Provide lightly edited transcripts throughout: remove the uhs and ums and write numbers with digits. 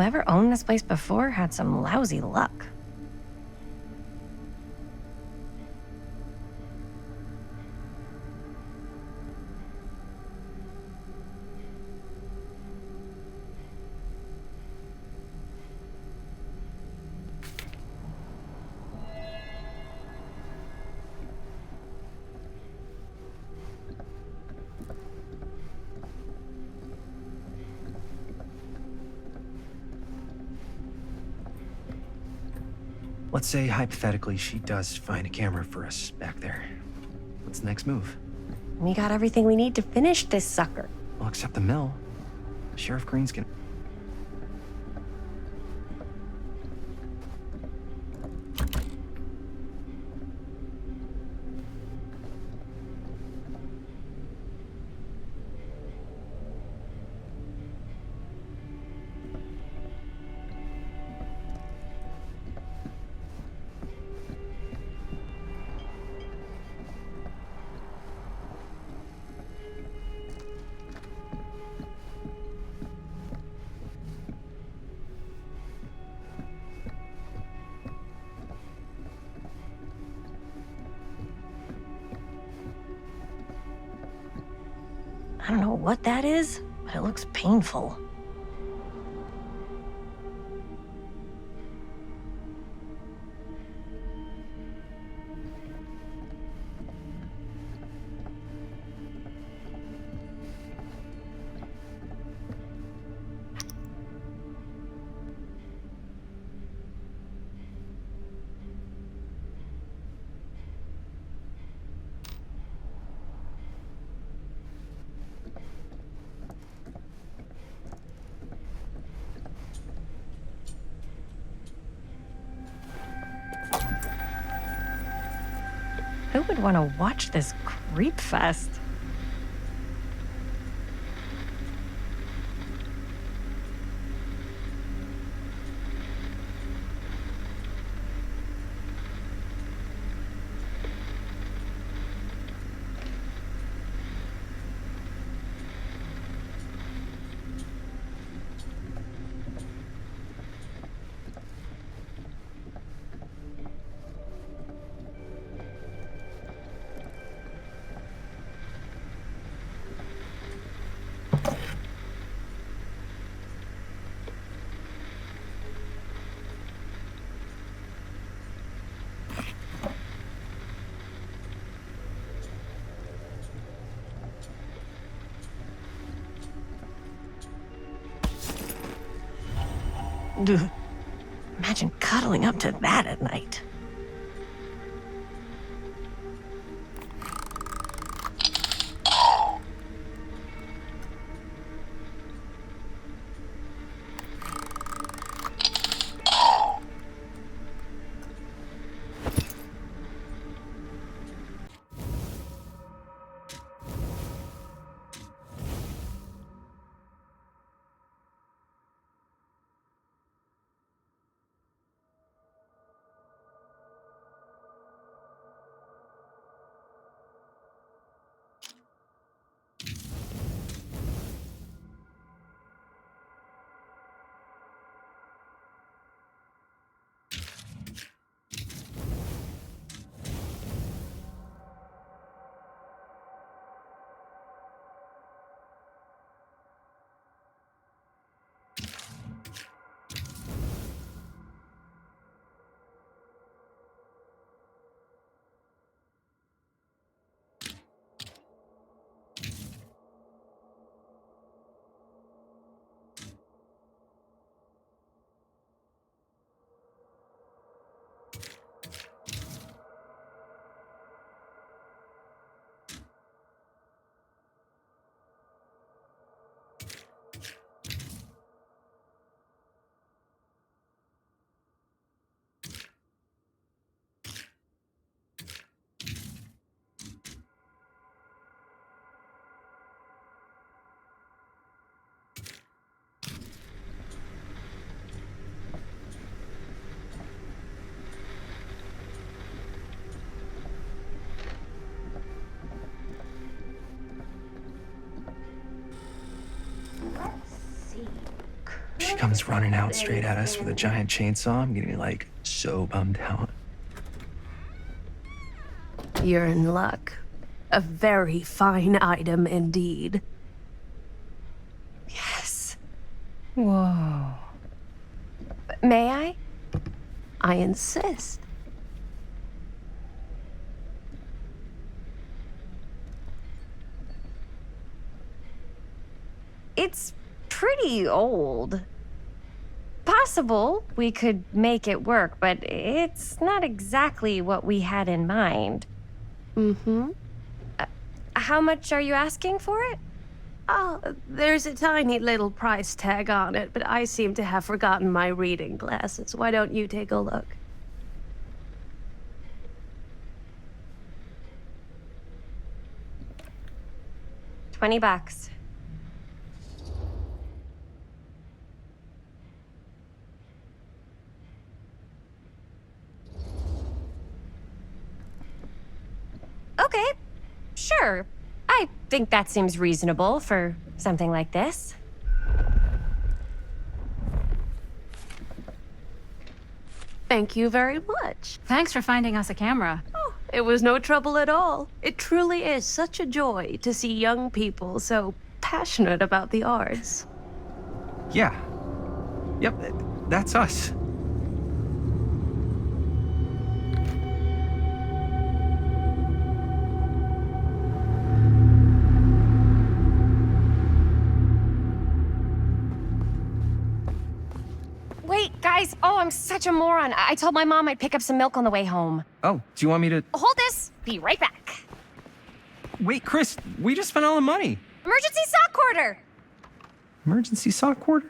Whoever owned this place before had some lousy luck. Let's say, hypothetically, she does find a camera for us back there. What's the next move? We got everything we need to finish this sucker. Well, except the mill. Sheriff Green's gonna... I don't know what that is, but it looks painful. Who would want to watch this creep fest? Ugh. Imagine cuddling up to that at night. she comes running out straight at us with a giant chainsaw, I'm gonna be like so bummed out. You're in luck. A very fine item indeed. Yes. Whoa. May I? I insist. It's pretty old. Possible we could make it work, but it's not exactly what we had in mind. Mm-hmm. How much are you asking for it? Oh, there's a tiny little price tag on it, but I seem to have forgotten my reading glasses. Why don't you take a look? $20. Okay, sure. I think that seems reasonable for something like this. Thank you very much. Thanks for finding us a camera. Oh, it was no trouble at all. It truly is such a joy to see young people so passionate about the arts. Yeah. Yep, that's us. Wait, guys. Oh, I'm such a moron. I told my mom I'd pick up some milk on the way home. Oh, do you want me to... Hold this. Be right back. Wait, Chris, we just spent all the money. Emergency sock order. Emergency sock order?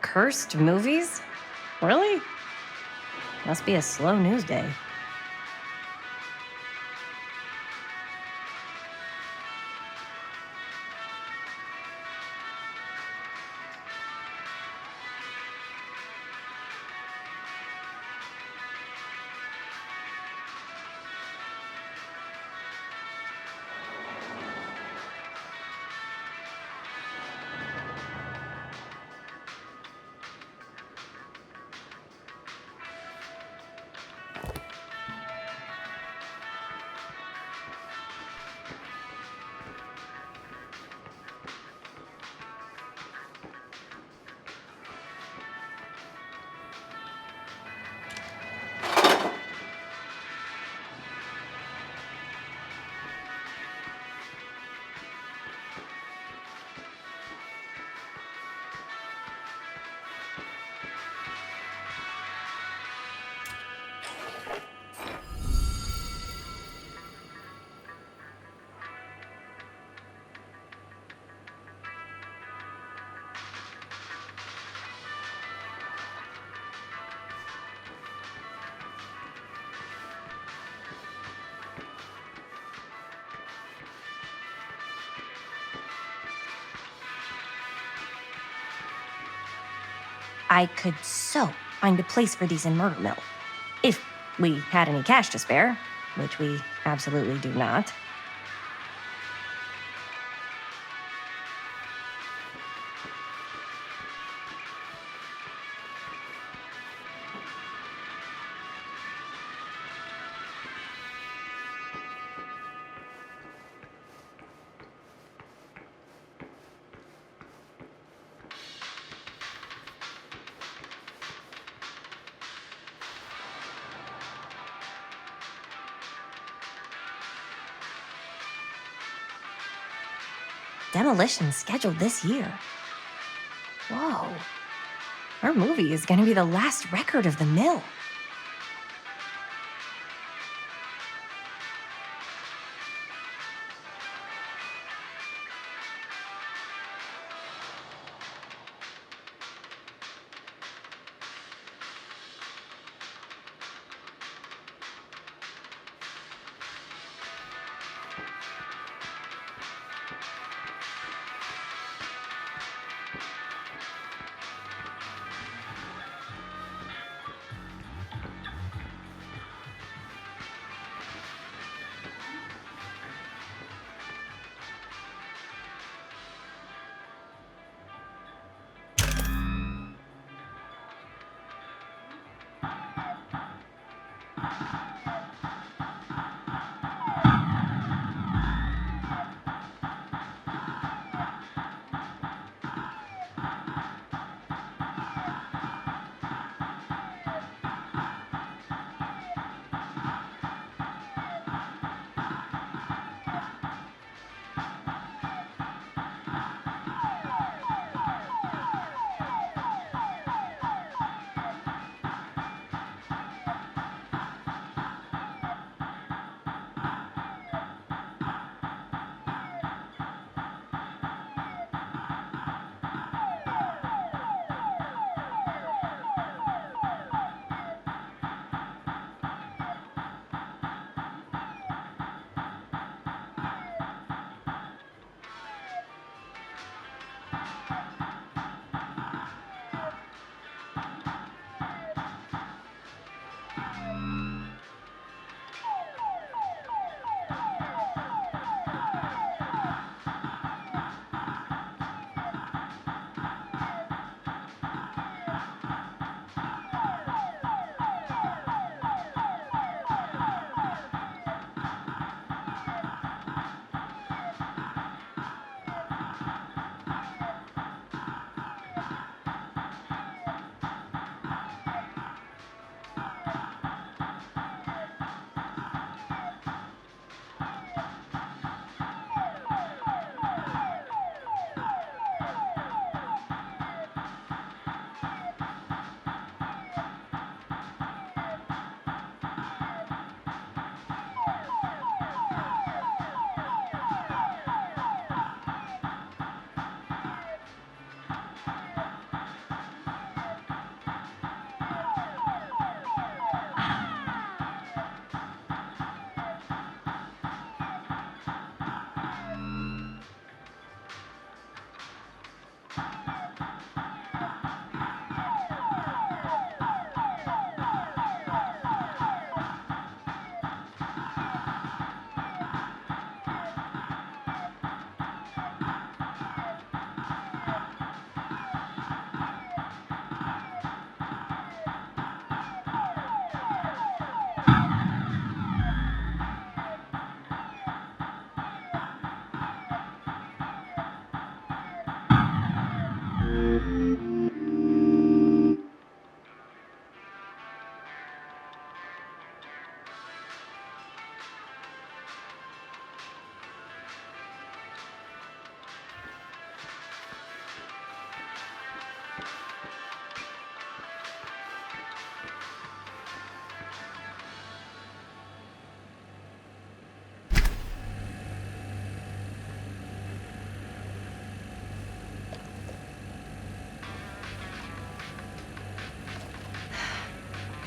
Cursed movies? Really? Must be a slow news day. I could so find a place for these in Murder Mill. If we had any cash to spare, which we absolutely do not. Demolition scheduled this year. Whoa. Our movie is gonna be the last record of the mill.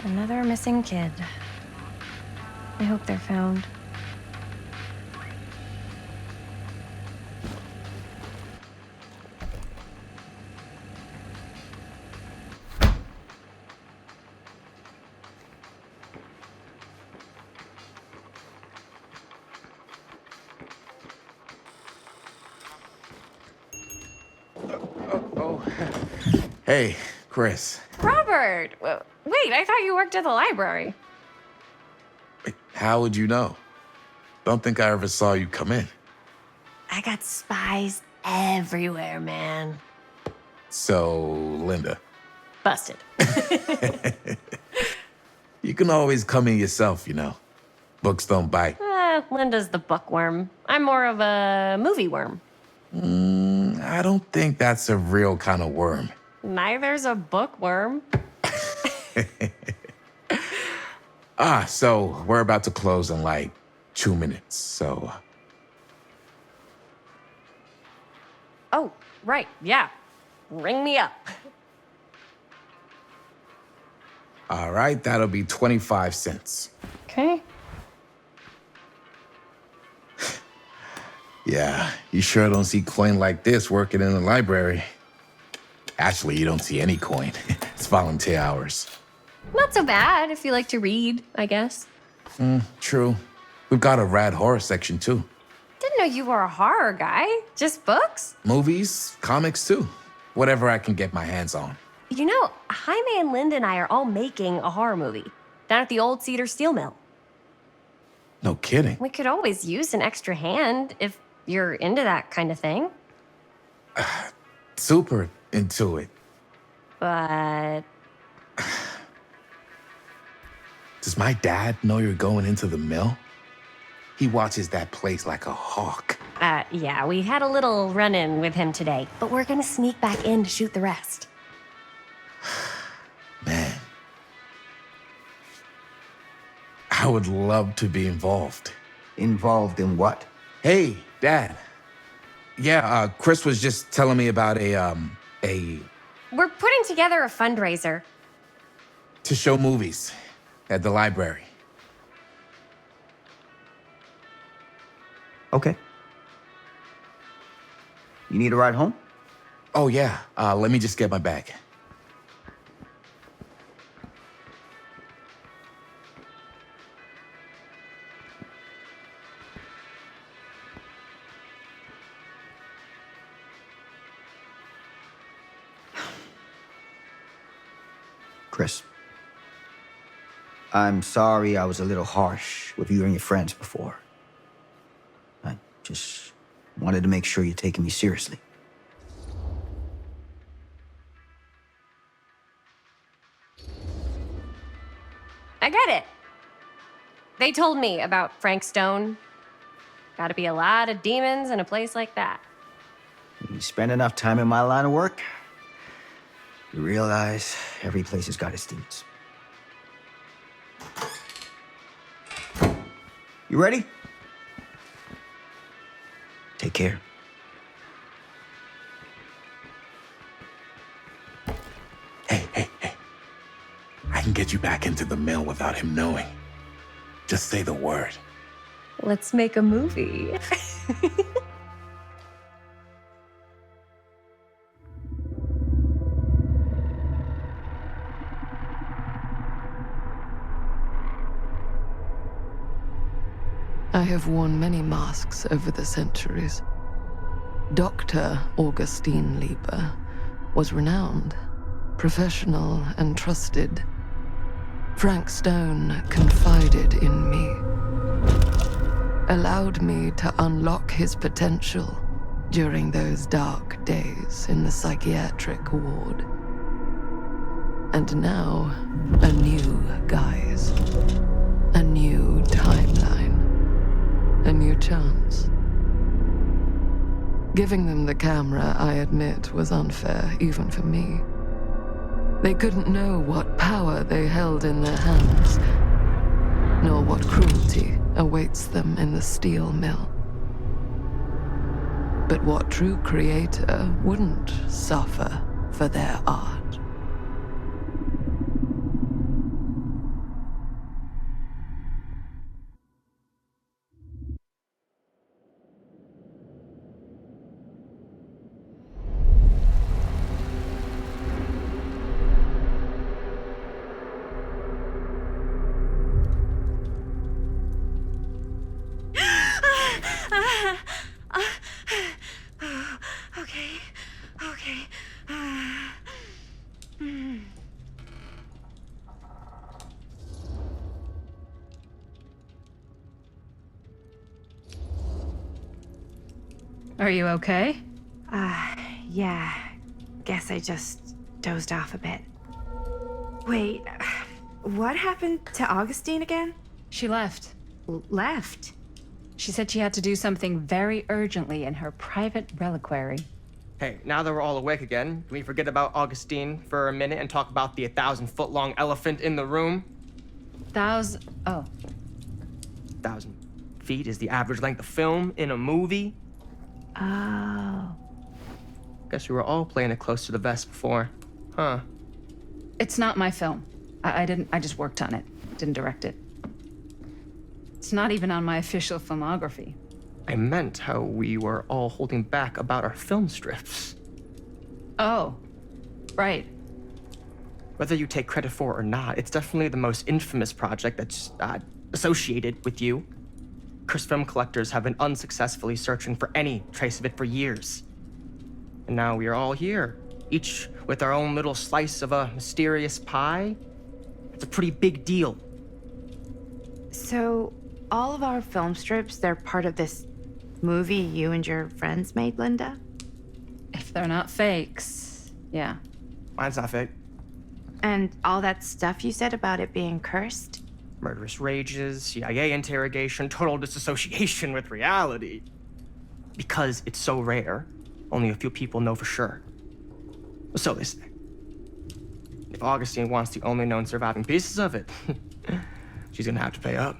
Another missing kid. I hope they're found. Oh. Hey, Chris. Robert! Wait, I thought you worked at the library. How would you know? Don't think I ever saw you come in. I got spies everywhere, man. So, Linda, Busted. you can always come in yourself, you know. Books don't bite. Linda's the bookworm. I'm more of a movie worm. I don't think that's a real kind of worm. Neither's a bookworm. So we're about to close in like 2 minutes, so... Oh, right, yeah. Ring me up. All right, that'll be 25 cents. Okay. Yeah, you sure don't see coin like this working in the library. Actually, you don't see any coin. It's volunteer hours. Not so bad if you like to read, I guess. True. We've got a rad horror section, too. Didn't know you were a horror guy. Just books? Movies, comics, too. Whatever I can get my hands on. You know, Jaime and Linda and I are all making a horror movie. down at the old Cedar steel mill. No kidding. We could always use an extra hand if you're into that kind of thing. Super into it. But Does my dad know you're going into the mill? He watches that place like a hawk. yeah, we had a little run-in with him today, but we're gonna sneak back in to shoot the rest. Man. I would love to be involved. Involved in what? Hey, Dad. Yeah, Chris was just telling me about We're putting together a fundraiser. to show movies at the library. Okay. You need a ride home? Oh, yeah. Let me just get my bag. Chris. I'm sorry I was a little harsh with you and your friends before. I just wanted to make sure you're taking me seriously. I get it. They told me about Frank Stone. Gotta be a lot of demons in a place like that. You spend enough time in my line of work, you realize every place has got its demons. You ready? Take care. Hey. I can get you back into the mill without him knowing. Just say the word. Let's make a movie. I have worn many masks over the centuries. Dr. Augustine Lieber was renowned, professional, and trusted. Frank Stone confided in me, allowed me to unlock his potential during those dark days in the psychiatric ward. And now, a new guise, a new timeline, a new chance. Giving them the camera, I admit, was unfair, even for me. They couldn't know what power they held in their hands, nor what cruelty awaits them in the steel mill. But what true creator wouldn't suffer for their art? Okay. Are you okay? Yeah. Guess I just dozed off a bit. Wait, what happened to Augustine again? She left. Left? She said she had to do something very urgently in her private reliquary. Hey, now that we're all awake again, can we forget about Augustine for a minute and talk about the 1,000-foot-long elephant in the room? Oh. 1,000 feet is the average length of film in a movie. Oh. Guess we were all playing it close to the vest before. Huh. It's not my film. I just worked on it. Didn't direct it. It's not even on my official filmography. I meant how we were all holding back about our film strips. Oh, right. Whether you take credit for it or not, it's definitely the most infamous project that's associated with you. Cursed film collectors have been unsuccessfully searching for any trace of it for years. And now we are all here, each with our own little slice of a mysterious pie. It's a pretty big deal, So, all of our film strips, they're part of this movie you and your friends made, Linda? If they're not fakes, yeah. Mine's not fake. And all that stuff you said about it being cursed? Murderous rages, CIA interrogation, total disassociation with reality. Because it's so rare, only a few people know for sure. So they say. If Augustine wants the only known surviving pieces of it, she's gonna have to pay up.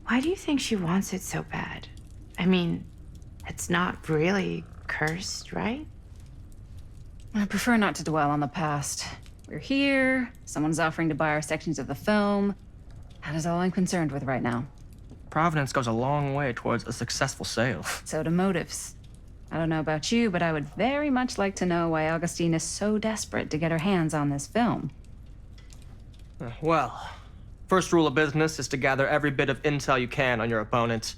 Why do you think she wants it so bad? I mean, it's not really cursed, right? I prefer not to dwell on the past. We're here, someone's offering to buy our sections of the film. That is all I'm concerned with right now. Providence goes a long way towards a successful sale. So do motives. I don't know about you, but I would very much like to know why Augustine is so desperate to get her hands on this film. Well, first rule of business is to gather every bit of intel you can on your opponent.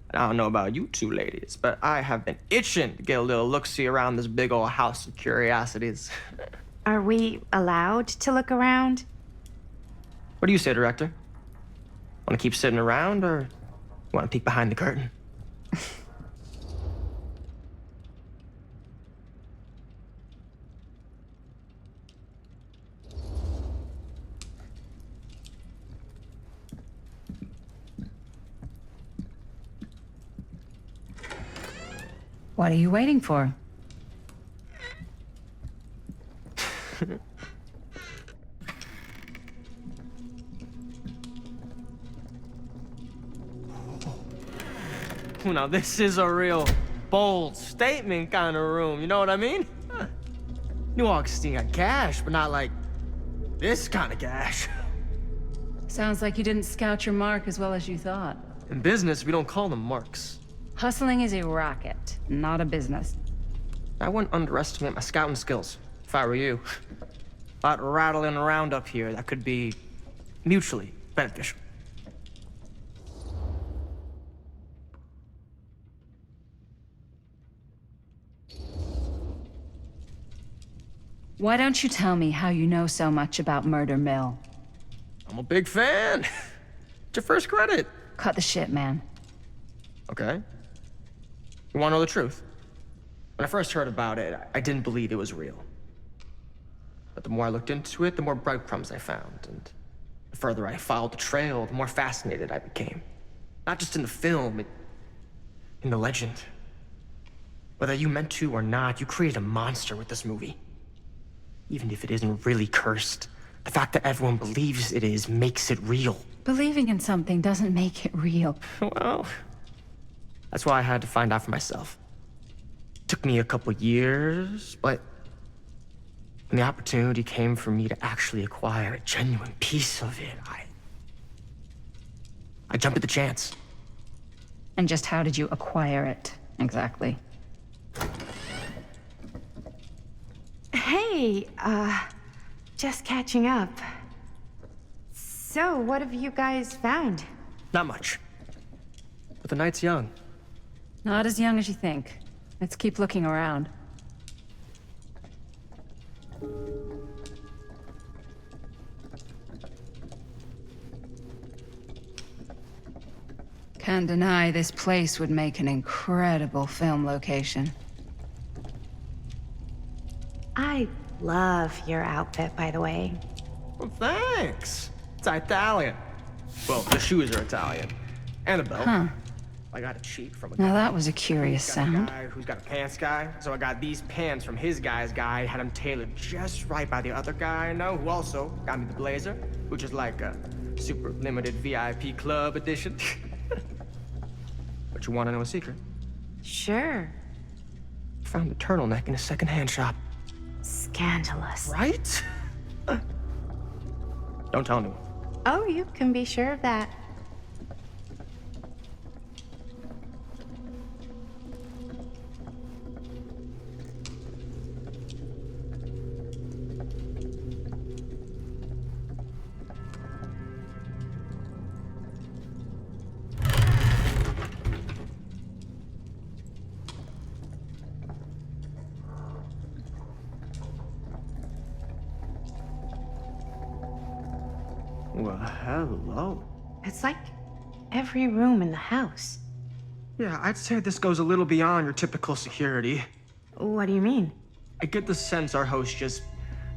And I don't know about you two ladies, but I have been itching to get a little look-see around this big old house of curiosities. Are we allowed to look around? What do you say, Director? Want to keep sitting around, or want to peek behind the curtain? What are you waiting for? Now, this is a real bold statement kind of room, you know what I mean? New Augustine got cash, but not like this kind of cash. Sounds like you didn't scout your mark as well as you thought. In business, we don't call them marks. Hustling is a racket, not a business. I wouldn't underestimate my scouting skills, if I were you. A lot rattling around up here that could be mutually beneficial. Why don't you tell me how you know so much about Murder Mill? I'm a big fan. It's your first credit. Cut the shit, man. Okay. You want to know the truth? When I first heard about it, I didn't believe it was real. But the more I looked into it, the more breadcrumbs I found. And the further I followed the trail, the more fascinated I became. Not just in the film, in the legend. Whether you meant to or not, you created a monster with this movie. Even if it isn't really cursed, the fact that everyone believes it is makes it real. Believing in something doesn't make it real. Well, that's why I had to find out for myself. Took me a couple years, but when the opportunity came for me to actually acquire a genuine piece of it, I jumped at the chance. And just how did you acquire it, exactly? Hey, just catching up. So, what have you guys found? Not much. But the night's young. Not as young as you think. Let's keep looking around. Can't deny this place would make an incredible film location. I love your outfit, by the way. Well, thanks. It's Italian. Well, the shoes are Italian. And the belt. Huh. I got it cheap from a Now guy. that was a curious Got a sound. guy who's got a pants guy. So I got these pants from his guy's guy, had them tailored just right by the other guy I know, who also got me the blazer, which is like a super limited VIP club edition. But you want to know a secret? Sure. Found a turtleneck in a secondhand shop. Scandalous. Right? Don't tell anyone. Oh, you can be sure of that. Well, hello. It's like every room in the house. Yeah, I'd say this goes a little beyond your typical security. What do you mean? I get the sense our host just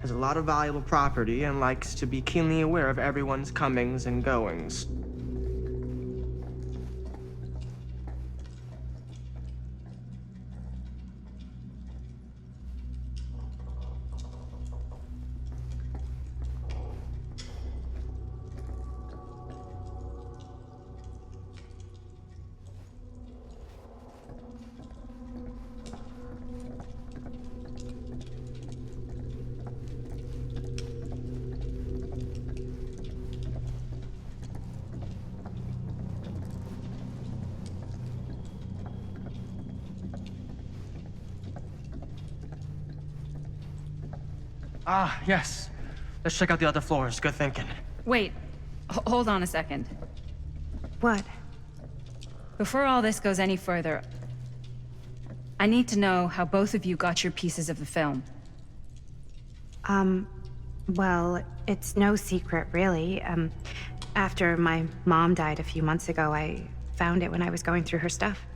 has a lot of valuable property and likes to be keenly aware of everyone's comings and goings. Ah, yes. Let's check out the other floors. Good thinking. Wait, hold on a second. What? Before all this goes any further, I need to know how both of you got your pieces of the film. Well, it's no secret, really. After my mom died a few months ago, I found it when I was going through her stuff.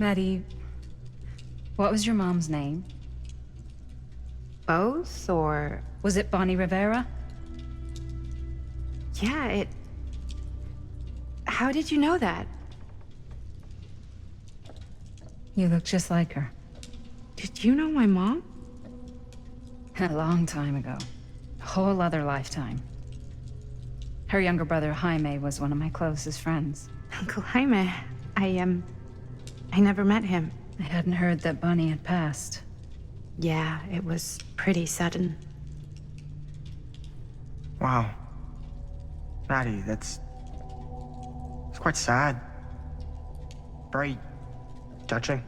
Maddie, what was your mom's name? Both, or... Was it Bonnie Rivera? Yeah, How did you know that? You look just like her. Did you know my mom? A long time ago. A whole other lifetime. Her younger brother, Jaime, was one of my closest friends. Uncle Jaime. I never met him. I hadn't heard that Bonnie had passed. Yeah, it was pretty sudden. Wow. Maddie, it's quite sad. Very touching.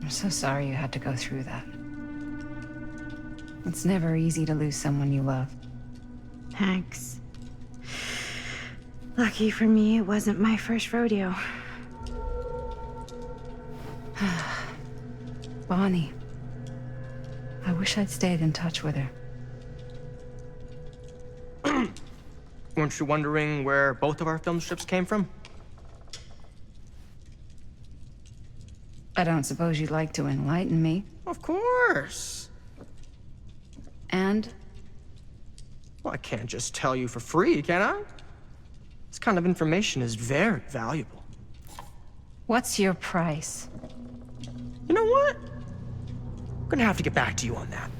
I'm so sorry you had to go through that. It's never easy to lose someone you love. Thanks. Lucky for me, it wasn't my first rodeo. Bonnie. I wish I'd stayed in touch with her. Weren't you wondering where both of our film strips came from? I don't suppose you'd like to enlighten me. Of course. And? Well, I can't just tell you for free, can I? This kind of information is very valuable. What's your price? You know what? I'm gonna have to get back to you on that.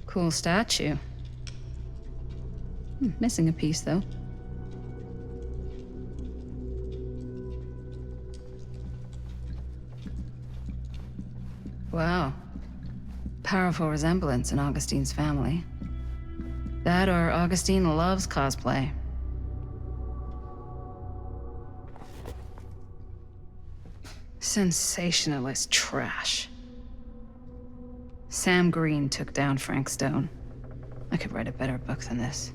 Cool statue. Missing a piece, though. Wow. Powerful resemblance in Augustine's family. That or Augustine loves cosplay. Sensationalist trash. Sam Green took down Frank Stone. I could write a better book than this.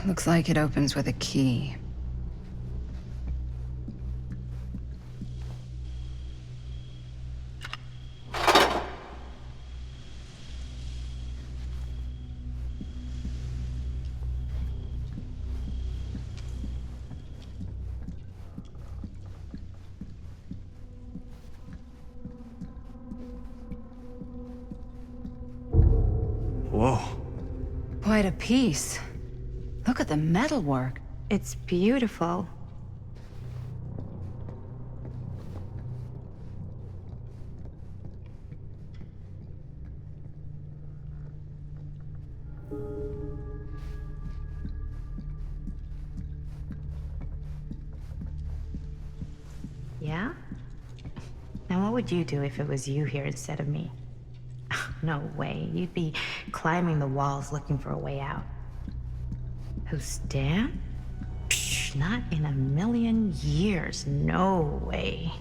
Looks like it opens with a key. Whoa. Quite a piece. Look at the metalwork. It's beautiful. Yeah? Now what would you do if it was you here instead of me? No way. You'd be climbing the walls looking for a way out. Who, Stan? Psh, not in a million years. No way.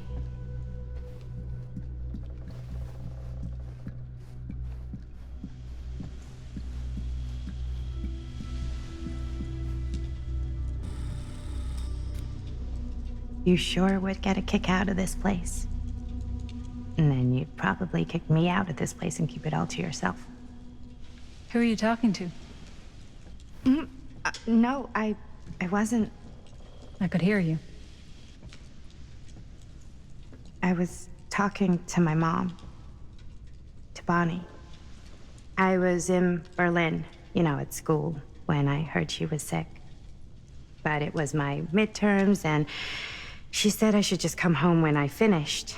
You sure would get a kick out of this place. And then you'd probably kick me out of this place and keep it all to yourself. Who are you talking to? No, I wasn't. I could hear you. I was talking to my mom. To Bonnie. I was in Berlin, at school, when I heard she was sick. But it was my midterms, and she said I should just come home when I finished.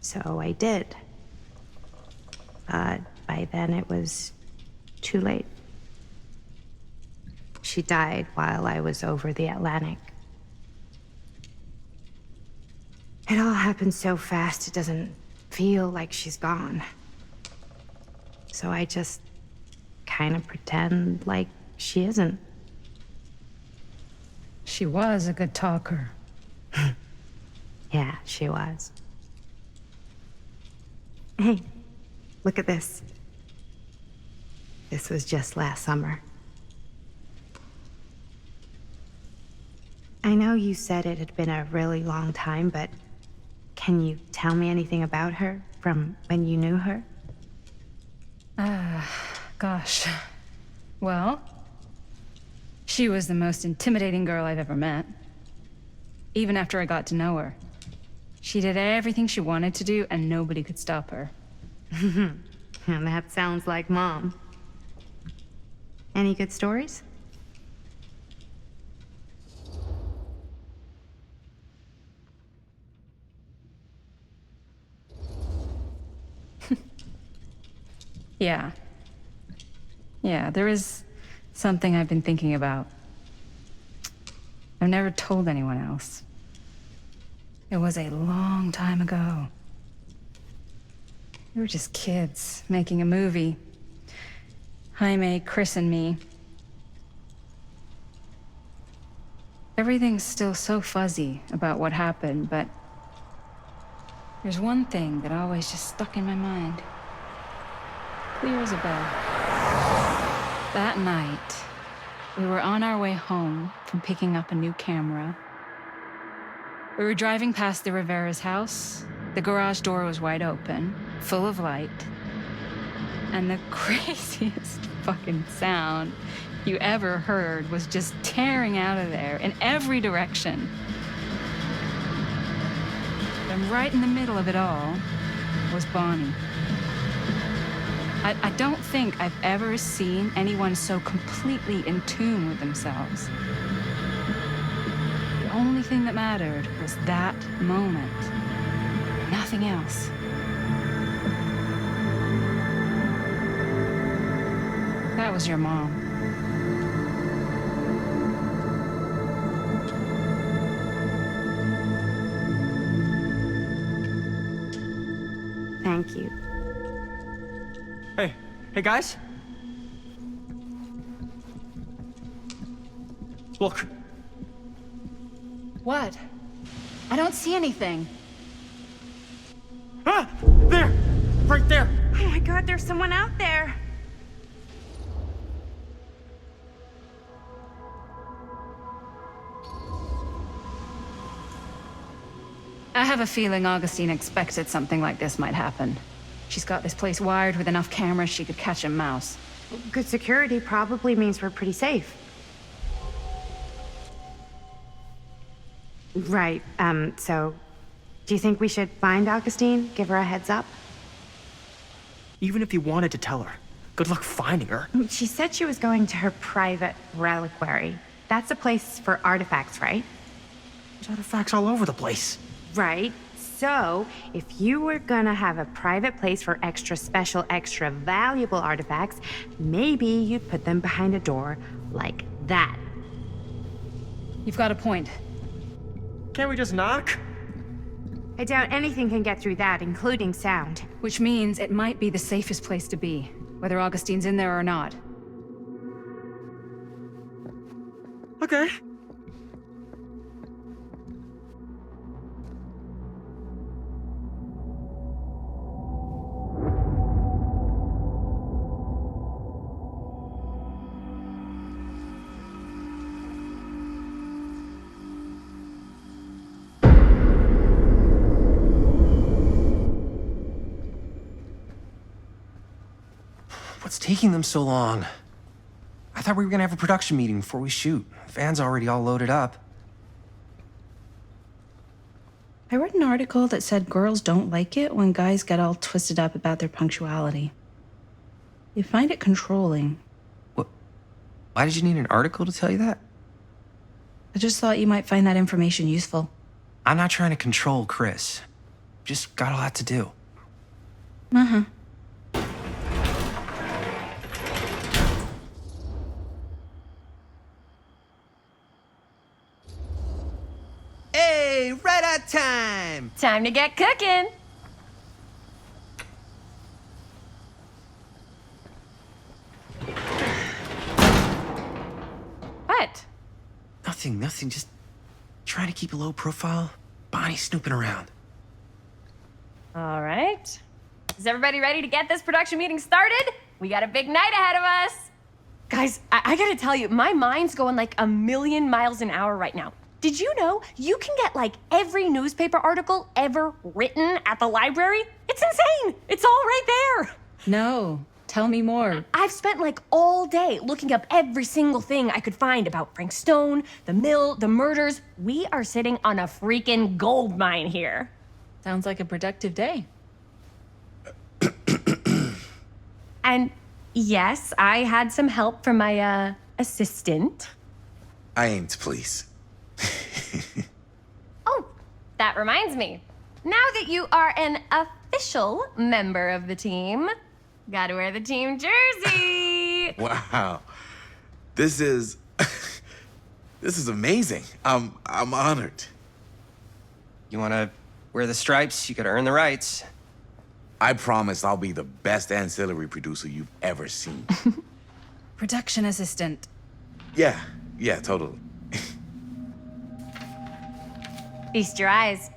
So I did. But by then it was too late. She died while I was over the Atlantic. It all happened so fast, it doesn't feel like she's gone. So I just kind of pretend like she isn't. She was a good talker. Yeah, she was. Hey, look at this. This was just last summer. I know you said it had been a really long time, but can you tell me anything about her from when you knew her? Gosh. Well, she was the most intimidating girl I've ever met. Even after I got to know her. She did everything she wanted to do, and nobody could stop her. And that sounds like Mom. Any good stories? Yeah. Yeah, there is something I've been thinking about. I've never told anyone else. It was a long time ago. We were just kids making a movie. Jaime, Chris, and me. Everything's still so fuzzy about what happened, but there's one thing that always just stuck in my mind. Clear as a bell. That night, we were on our way home from picking up a new camera. We were driving past the Rivera's house. The garage door was wide open, full of light. And the craziest fucking sound you ever heard was just tearing out of there in every direction. And right in the middle of it all was Bonnie. I don't think I've ever seen anyone so completely in tune with themselves. The only thing that mattered was that moment. Nothing else. That was your mom. Thank you. Hey guys. Look. What? I don't see anything. Ah! There! Right there! Oh my God, there's someone out there. I have a feeling Augustine expected something like this might happen. She's got this place wired with enough cameras she could catch a mouse. Good security probably means we're pretty safe. Right, so do you think we should find Augustine? Give her a heads up? Even if you wanted to tell her, good luck finding her. She said she was going to her private reliquary. That's a place for artifacts, right? There's artifacts all over the place. Right. So, if you were gonna have a private place for extra special, extra valuable artifacts, maybe you'd put them behind a door like that. You've got a point. Can't we just knock? I doubt anything can get through that, including sound. Which means it might be the safest place to be, whether Augustine's in there or not. Okay. What's taking them so long? I thought we were gonna have a production meeting before we shoot. The van's already all loaded up. I read an article that said girls don't like it when guys get all twisted up about their punctuality. They find it controlling. What? Why did you need an article to tell you that? I just thought you might find that information useful. I'm not trying to control Chris. Just got a lot to do. Uh-huh. Hey, right on time! Time to get cooking. What? Nothing. Just trying to keep a low profile. Bonnie snooping around. All right. Is everybody ready to get this production meeting started? We got a big night ahead of us. Guys, I gotta tell you, my mind's going like a million miles an hour right now. Did you know you can get like every newspaper article ever written at the library? It's insane. It's all right there. No, tell me more. I've spent like all day looking up every single thing I could find about Frank Stone, the mill, the murders. We are sitting on a freaking gold mine here. Sounds like a productive day. And yes, I had some help from my assistant. I aim to please. Oh, that reminds me. Now that you are an official member of the team, gotta wear the team jersey. Wow. This is this is amazing. I'm honored. You wanna wear the stripes? You gotta earn the rights. I promise I'll be the best ancillary producer you've ever seen. Production assistant. Yeah, totally. Feast your eyes.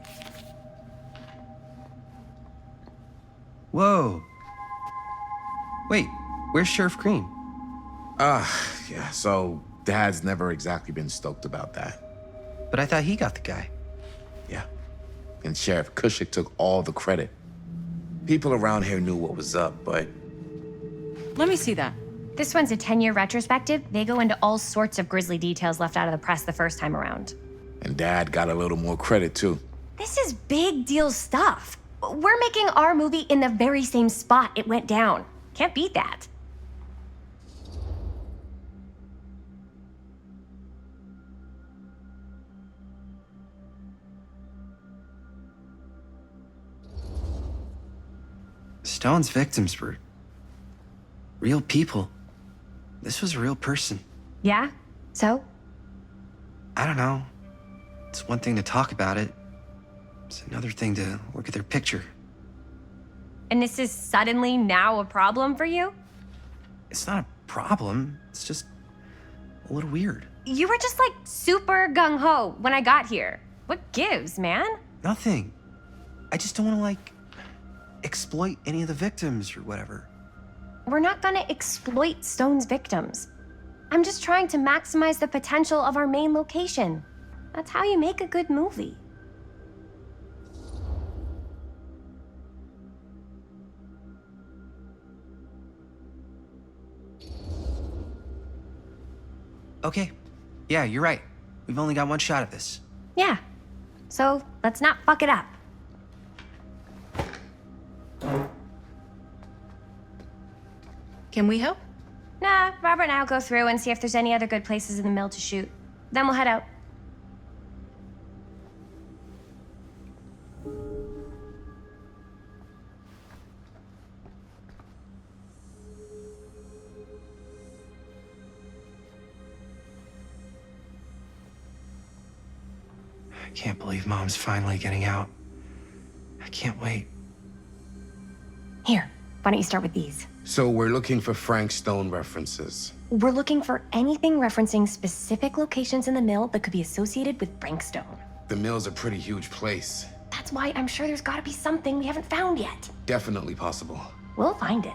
Whoa. Wait, where's Sheriff Green? Yeah, so Dad's never exactly been stoked about that. But I thought he got the guy. Yeah. And Sheriff Cushik took all the credit. People around here knew what was up, but... Let me see that. This one's a 10-year retrospective. They go into all sorts of grisly details left out of the press the first time around. And Dad got a little more credit, too. This is big deal stuff. We're making our movie in the very same spot it went down. Can't beat that. Stone's victims were real people. This was a real person. Yeah? So? I don't know. It's one thing to talk about it. It's another thing to look at their picture. And this is suddenly now a problem for you? It's not a problem. It's just a little weird. You were just like super gung-ho when I got here. What gives, man? Nothing. I just don't want to, like, exploit any of the victims or whatever. We're not gonna exploit Stone's victims. I'm just trying to maximize the potential of our main location. That's how you make a good movie. Okay. Yeah, you're right. We've only got one shot at this. Yeah. So let's not fuck it up. Can we help? Nah, Robert and I'll go through and see if there's any other good places in the mill to shoot. Then we'll head out. I can't believe Mom's finally getting out. I can't wait. Here, why don't you start with these? So we're looking for Frank Stone references. We're looking for anything referencing specific locations in the mill that could be associated with Frank Stone. The mill's a pretty huge place. That's why I'm sure there's gotta be something we haven't found yet. Definitely possible. We'll find it.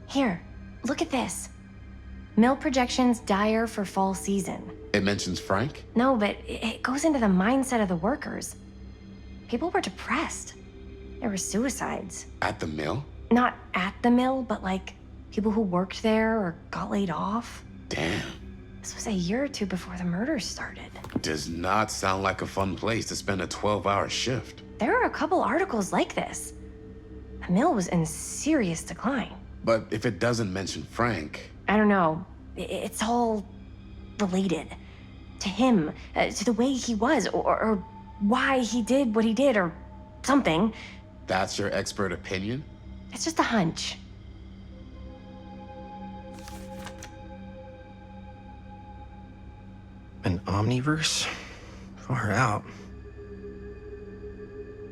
Here, look at this. Mill projections dire for fall season. It mentions Frank? No, but it goes into the mindset of the workers. People were depressed. There were suicides. At the mill? Not at the mill, but like people who worked there or got laid off. Damn. This was a year or two before the murders started. Does not sound like a fun place to spend a 12-hour shift. There are a couple articles like this. The mill was in serious decline. But if it doesn't mention Frank... I don't know. It's all related. To him, to the way he was, or why he did what he did, or something. That's your expert opinion? It's just a hunch. An omniverse? Far out.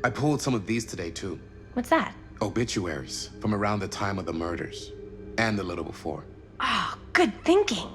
I pulled some of these today, too. What's that? Obituaries from around the time of the murders. And a little before. Oh, good thinking.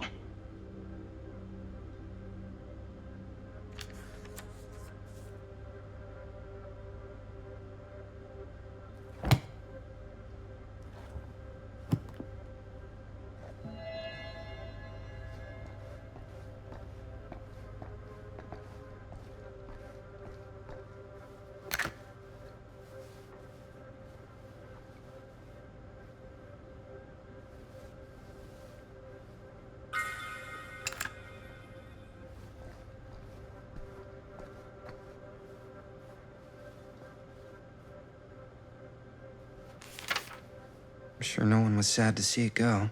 I'm sure no one was sad to see it go.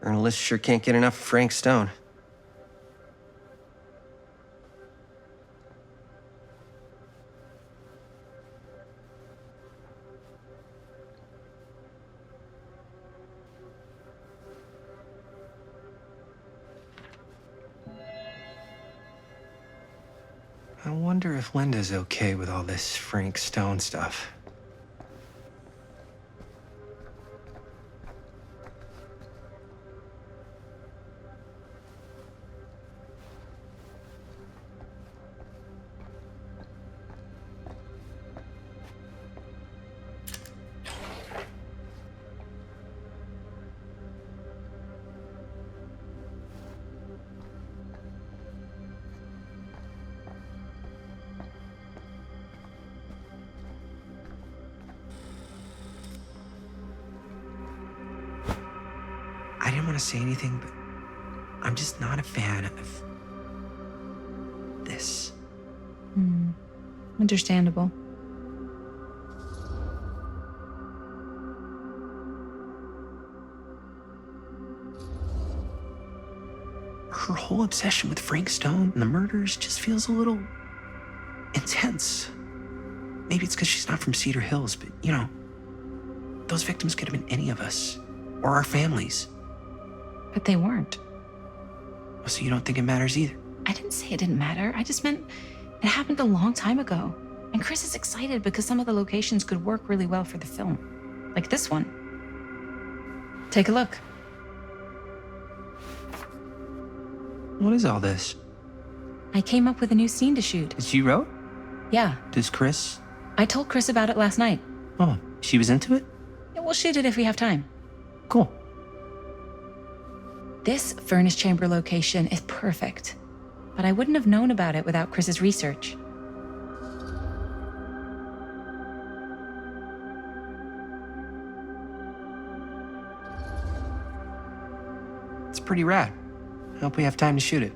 Journalists sure can't get enough of Frank Stone. I wonder if Linda's okay with all this Frank Stone stuff. I didn't want to say anything, but I'm just not a fan of this. Understandable. Her whole obsession with Frank Stone and the murders just feels a little intense. Maybe it's because she's not from Cedar Hills, but you know, those victims could have been any of us or our families. But they weren't. So you don't think it matters either? I didn't say it didn't matter. I just meant it happened a long time ago. And Chris is excited because some of the locations could work really well for the film. Like this one. Take a look. What is all this? I came up with a new scene to shoot. She wrote? Yeah, Does Chris? I told Chris about it last night. Oh, she was into it? Yeah, we'll shoot it if we have time. Cool. This furnace chamber location is perfect, but I wouldn't have known about it without Chris's research. It's pretty rad. I hope we have time to shoot it.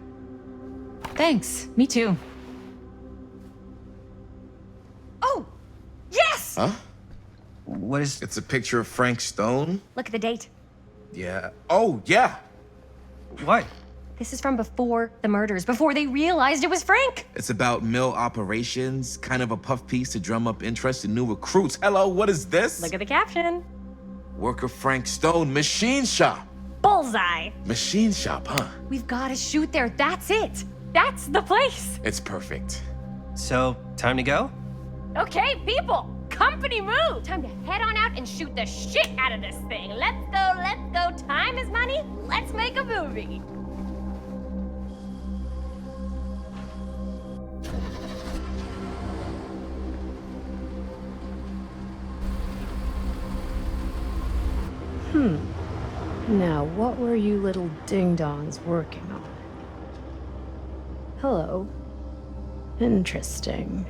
Thanks, me too. Oh, yes! Huh? What is... It's a picture of Frank Stone? Look at the date. Yeah. Oh, yeah. What? This is from before the murders, before they realized it was Frank. It's about mill operations, kind of a puff piece to drum up interest in new recruits. Hello, what is this? Look at the caption. Worker Frank Stone, machine shop. Bullseye. Machine shop, huh? We've got to shoot there. That's it. That's the place. It's perfect. So, time to go? Okay, people. Company move. Time to head on out and shoot the shit out of this thing. Let's go, let's go. Time is money. Let's make a movie. Now, what were you little ding-dongs working on? Hello. Interesting.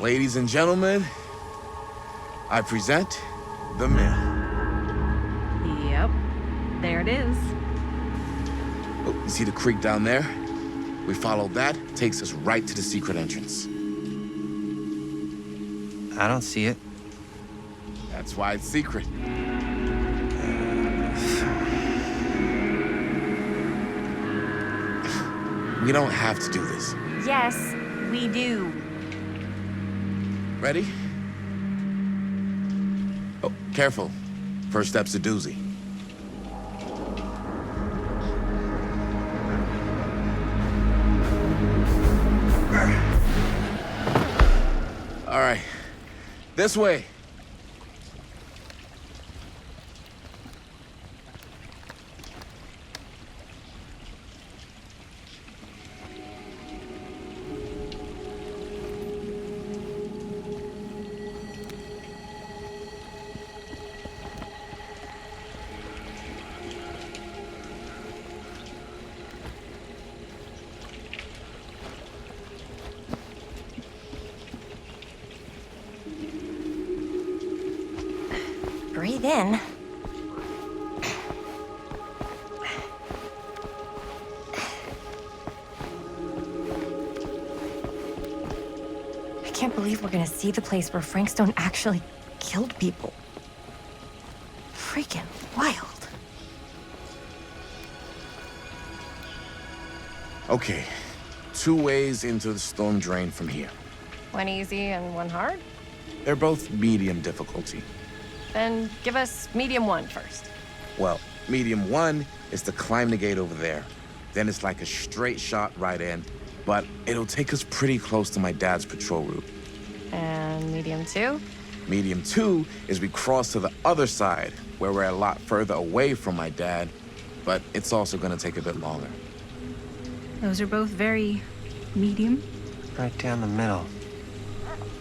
Ladies and gentlemen, I present the mill. Yep, there it is. Oh, you see the creek down there? We follow that, takes us right to the secret entrance. I don't see it. That's why it's secret. We don't have to do this. Yes, we do. Ready? Oh, careful. First step's a doozy. All right, this way. Breathe in. I can't believe we're gonna see the place where Frank Stone actually killed people. Freaking wild. Okay, 2 ways into the storm drain from here. One easy and one hard? They're both medium difficulty. Then give us medium one first. Well, medium 1 is to climb the gate over there. Then it's like a straight shot right in, but it'll take us pretty close to my dad's patrol route. And medium two? Medium 2 is we cross to the other side, where we're a lot further away from my dad, but it's also gonna take a bit longer. Those are both very medium. Right down the middle.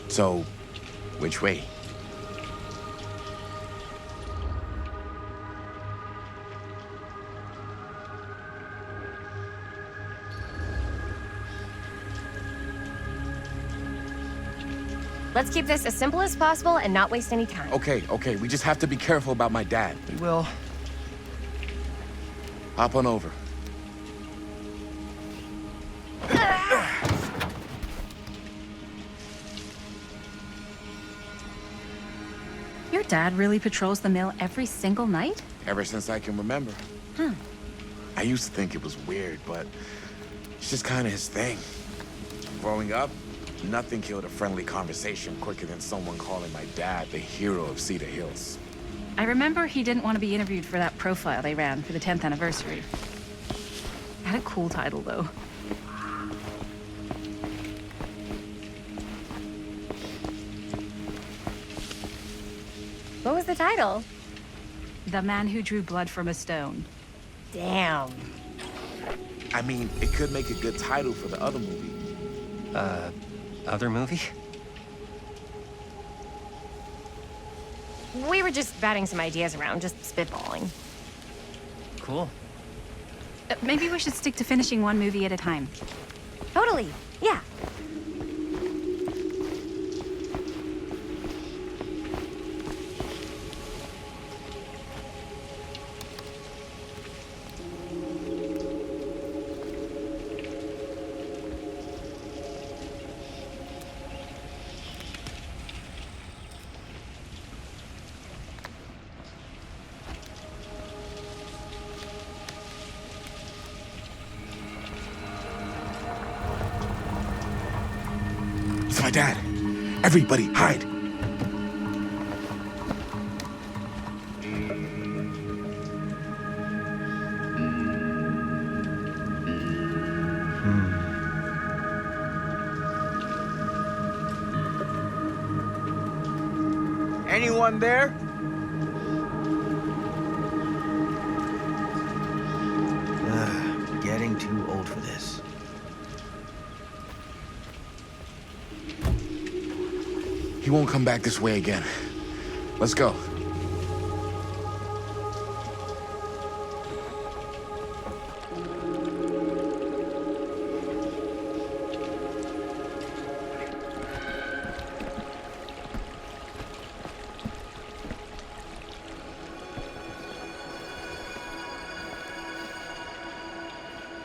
So, which way? Let's keep this as simple as possible and not waste any time. Okay, we just have to be careful about my dad. We will. Hop on over. Your dad really patrols the mill every single night? Ever since I can remember. I used to think it was weird, but it's just kind of his thing. Growing up, nothing killed a friendly conversation quicker than someone calling my dad the hero of Cedar Hills. I remember he didn't want to be interviewed for that profile they ran for the 10th anniversary. Had a cool title, though. What was the title? The Man Who Drew Blood from a Stone. Damn. I mean, it could make a good title for the other movie. Other movie? We were just batting some ideas around, just spitballing. Cool. Maybe we should stick to finishing one movie at a time. Totally. Yeah. It's my dad. Everybody, hide. Anyone there? Getting too old for this. He won't come back this way again. Let's go.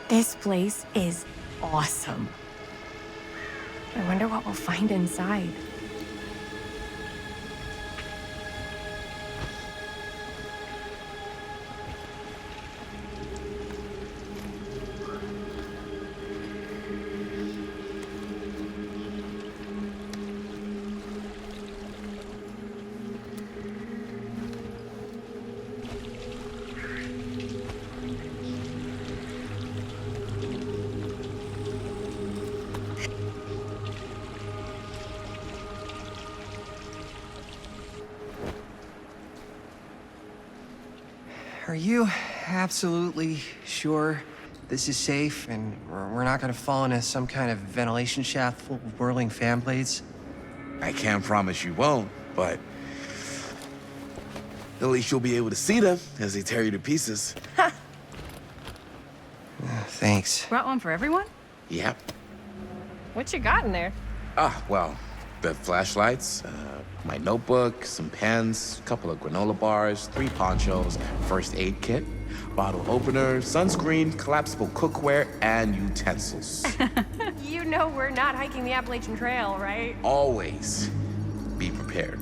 This place is awesome. I wonder what we'll find inside. Are you absolutely sure this is safe and we're not gonna fall into some kind of ventilation shaft full of whirling fan blades? I can't promise you won't, but at least you'll be able to see them as they tear you to pieces. Thanks. Brought one for everyone? Yep. What you got in there? Ah, well, the flashlights, my notebook, some pens, a couple of granola bars, 3 ponchos, first aid kit, bottle opener, sunscreen, collapsible cookware, and utensils. You know we're not hiking the Appalachian Trail, right? Always be prepared.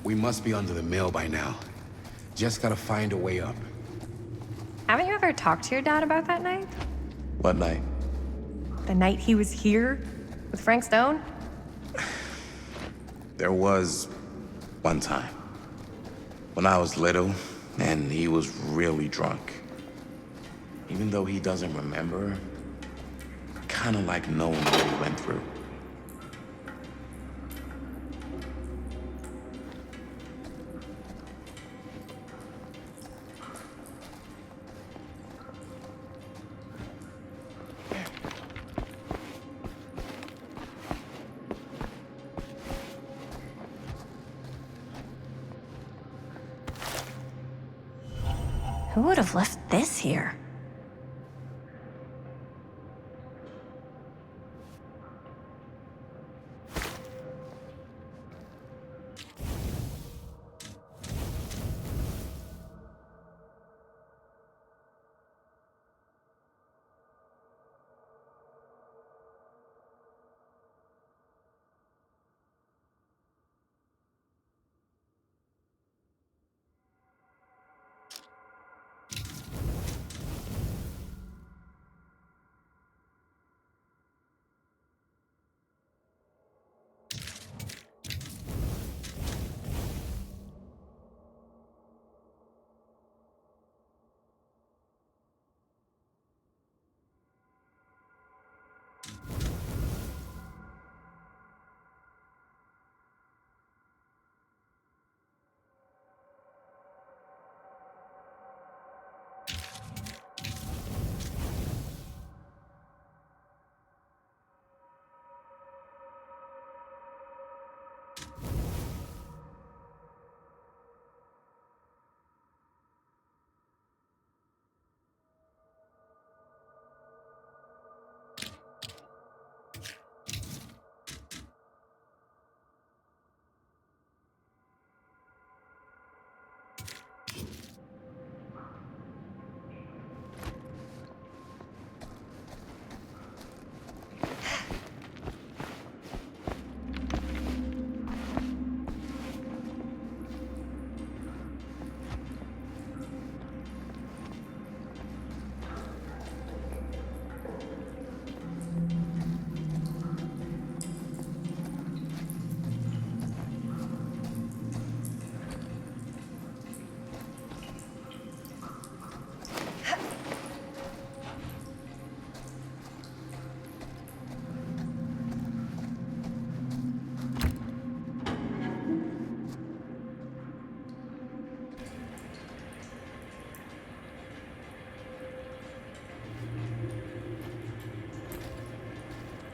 We must be under the mill by now. Just gotta find a way up. Haven't you ever talked to your dad about that night? What night? The night he was here with Frank Stone? There was one time when I was little and he was really drunk. Even though he doesn't remember, I kind of like knowing what he went through. Who would have left this here?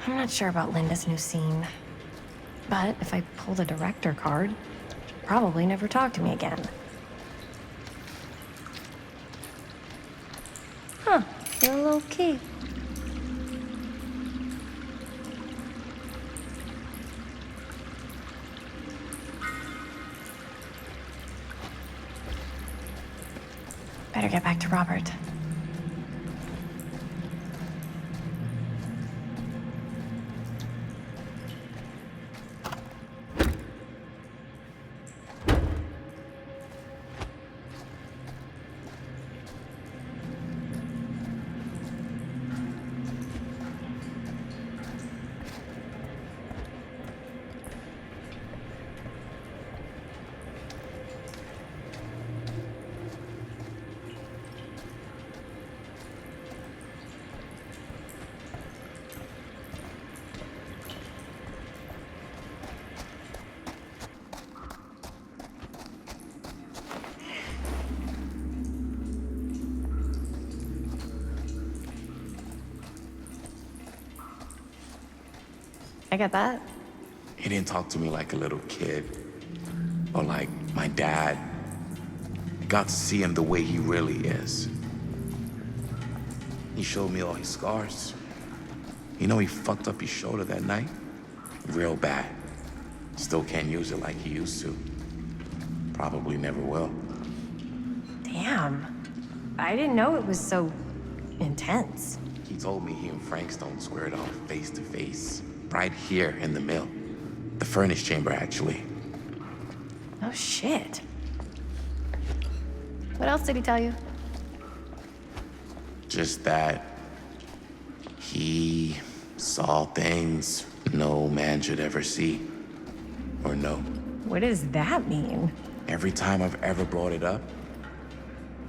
I'm not sure about Linda's new scene. But if I pull the director card, she'll probably never talk to me again. Huh, a little key. Better get back to Robert. I get that. He didn't talk to me like a little kid. Or like my dad. I got to see him the way he really is. He showed me all his scars. You know he fucked up his shoulder that night? Real bad. Still can't use it like he used to. Probably never will. Damn. I didn't know it was so intense. He told me he and Frankstone squared off face to face. Right here in the mill. The furnace chamber, actually. Oh, shit. What else did he tell you? Just that he saw things no man should ever see or know. What does that mean? Every time I've ever brought it up,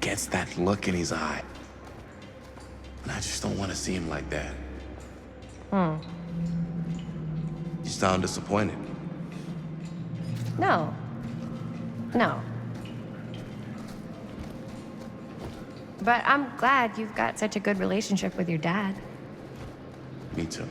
gets that look in his eye. And I just don't want to see him like that. You sound disappointed. No. No. But I'm glad you've got such a good relationship with your dad. Me too.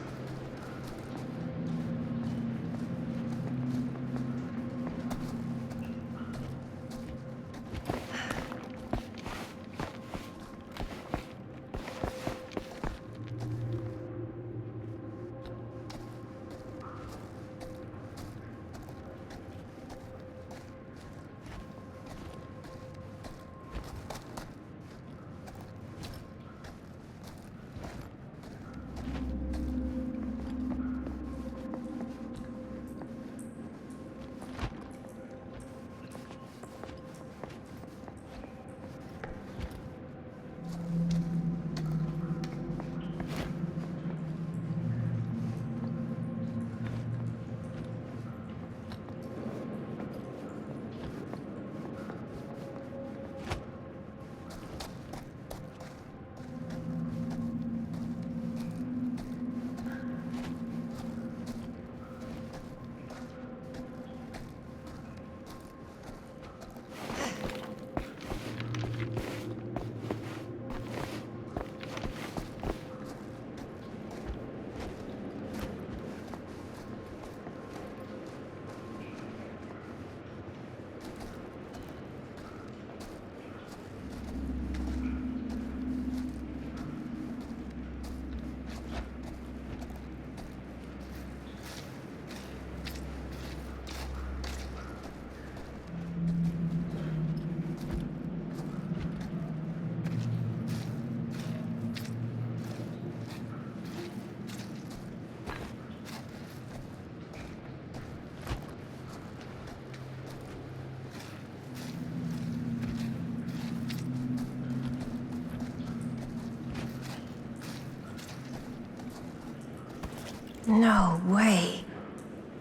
No way.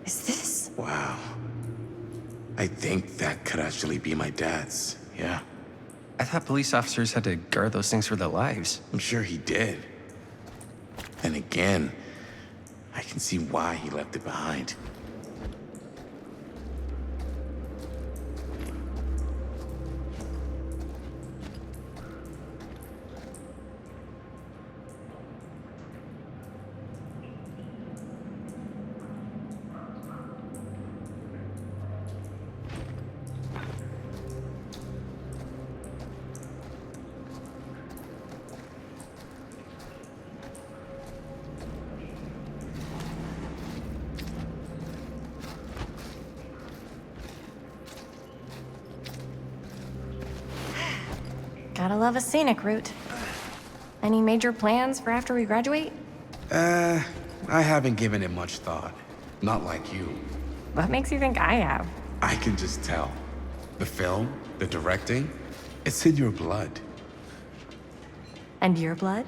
Is this? Wow. I think that could actually be my dad's, yeah. I thought police officers had to guard those things for their lives. I'm sure he did. And again, I can see why he left it behind. Gotta love a scenic route. Any major plans for after we graduate? I haven't given it much thought. Not like you. What makes you think I have? I can just tell. The film, the directing, it's in your blood. And your blood?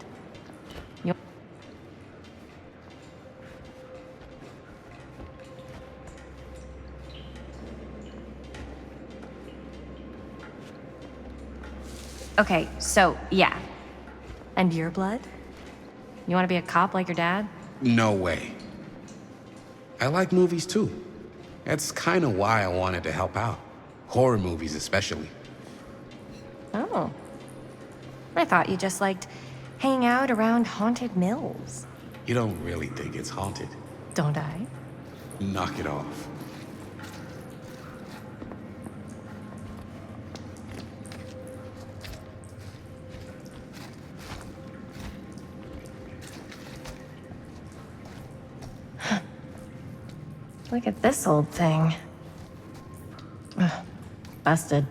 Okay, so, yeah. And your blood? You want to be a cop like your dad? No way. I like movies too. That's kind of why I wanted to help out. Horror movies especially. Oh. I thought you just liked hanging out around haunted mills. You don't really think it's haunted. Don't I? Knock it off. Look at this old thing. Ugh, busted.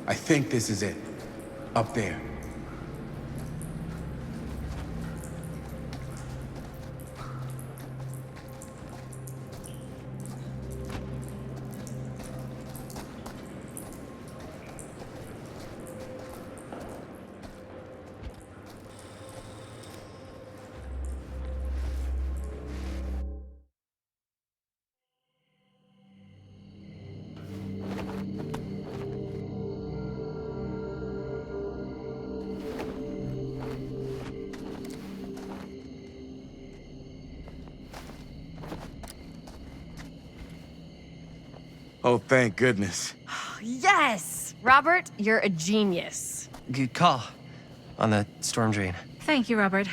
I think this is it. Up there. Oh, thank goodness. Yes! Robert, you're a genius. Good call on the storm drain. Thank you, Robert.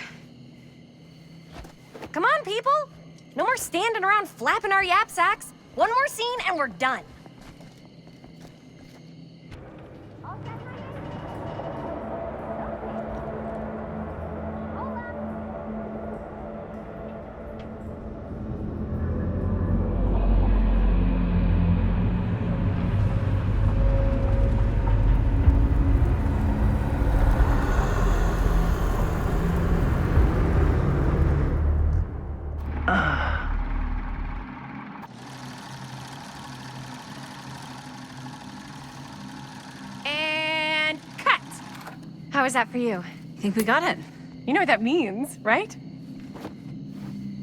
Come on, people! No more standing around flapping our yap sacks. One more scene and we're done. How was that for you? I think we got it. You know what that means, right?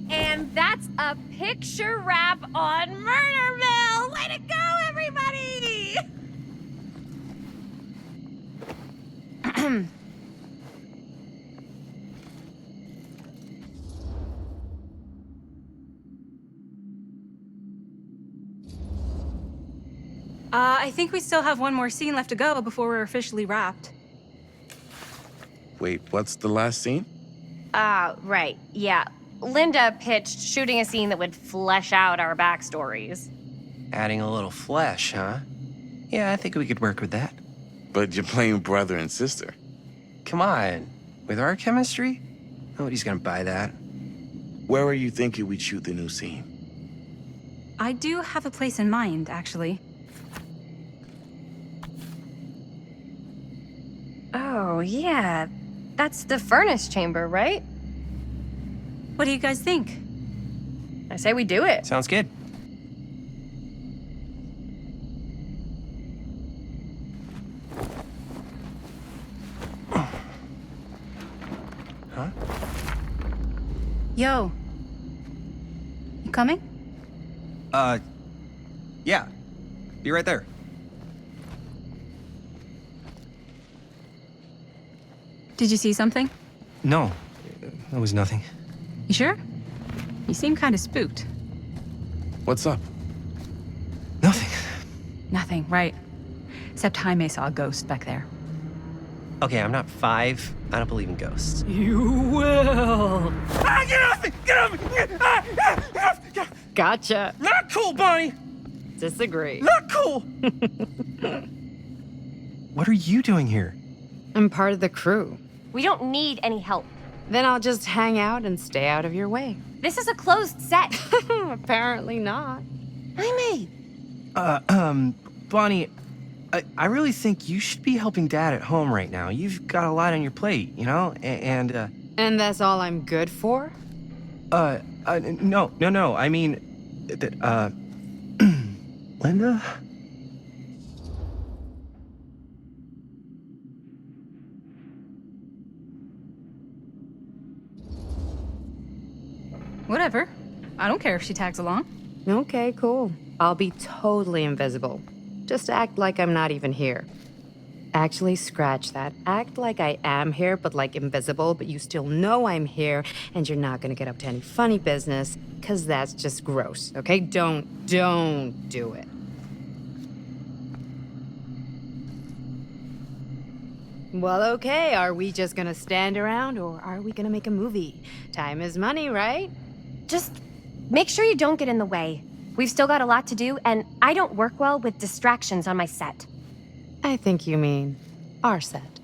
And that's a picture wrap on Murder Mill! Way to go, everybody! I think we still have one more scene left to go before we're officially wrapped. Wait, what's the last scene? Right, yeah. Linda pitched shooting a scene that would flesh out our backstories. Adding a little flesh, huh? Yeah, I think we could work with that. But you're playing brother and sister. Come on. With our chemistry? Nobody's gonna buy that. Where are you thinking we'd shoot the new scene? I do have a place in mind, actually. Oh, yeah. That's the furnace chamber, right? What do you guys think? I say we do it. Sounds good. Huh? Yo. You coming? Yeah. Be right there. Did you see something? No, that was nothing. You sure? You seem kind of spooked. What's up? Nothing. Nothing, right. Except Jaime saw a ghost back there. Okay, I'm not 5. I don't believe in ghosts. You will. Ah, get off me! Get off me! Get off! Gotcha. Not cool, Bonnie! Disagree. Not cool! What are you doing here? I'm part of the crew. We don't need any help. Then I'll just hang out and stay out of your way. This is a closed set. Apparently not. Amy! Bonnie, I really think you should be helping Dad at home right now. You've got a lot on your plate, you know? And that's all I'm good for? no. I mean, Linda? Whatever. I don't care if she tags along. Okay, cool. I'll be totally invisible. Just act like I'm not even here. Actually, scratch that. Act like I am here, but like invisible, but you still know I'm here, and you're not gonna get up to any funny business, because that's just gross, okay? Don't do it. Well, okay, are we just gonna stand around, or are we gonna make a movie? Time is money, right? Just make sure you don't get in the way. We've still got a lot to do, and I don't work well with distractions on my set. I think you mean our set.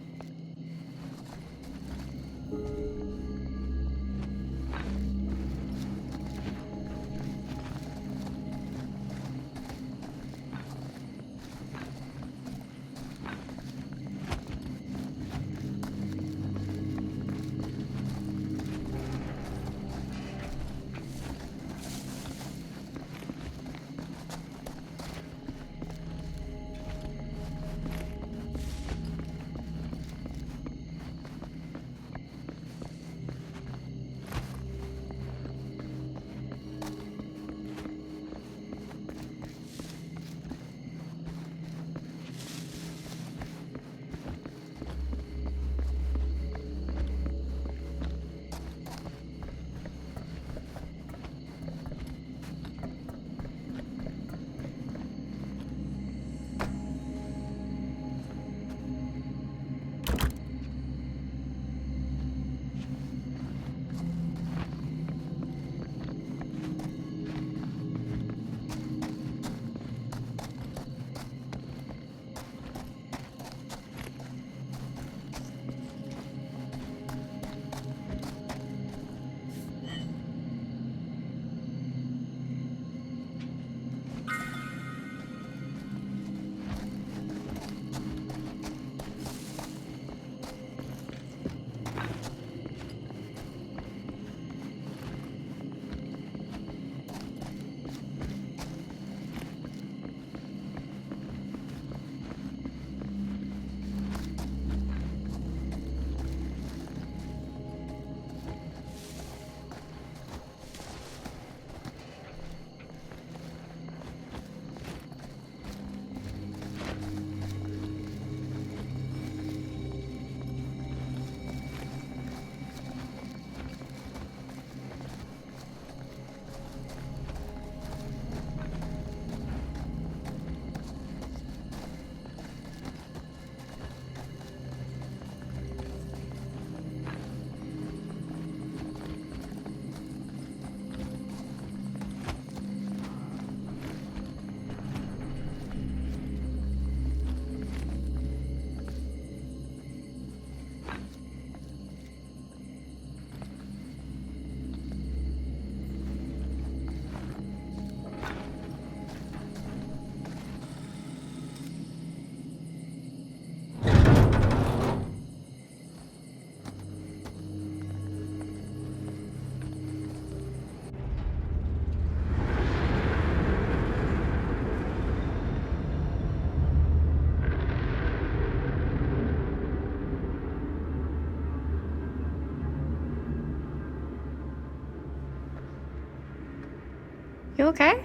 You okay?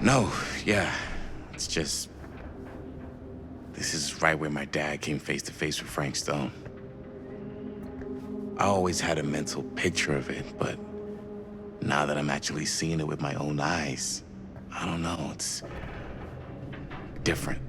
No, yeah. It's just... This is right where my dad came face to face with Frank Stone. I always had a mental picture of it, but now that I'm actually seeing it with my own eyes, I don't know, it's different.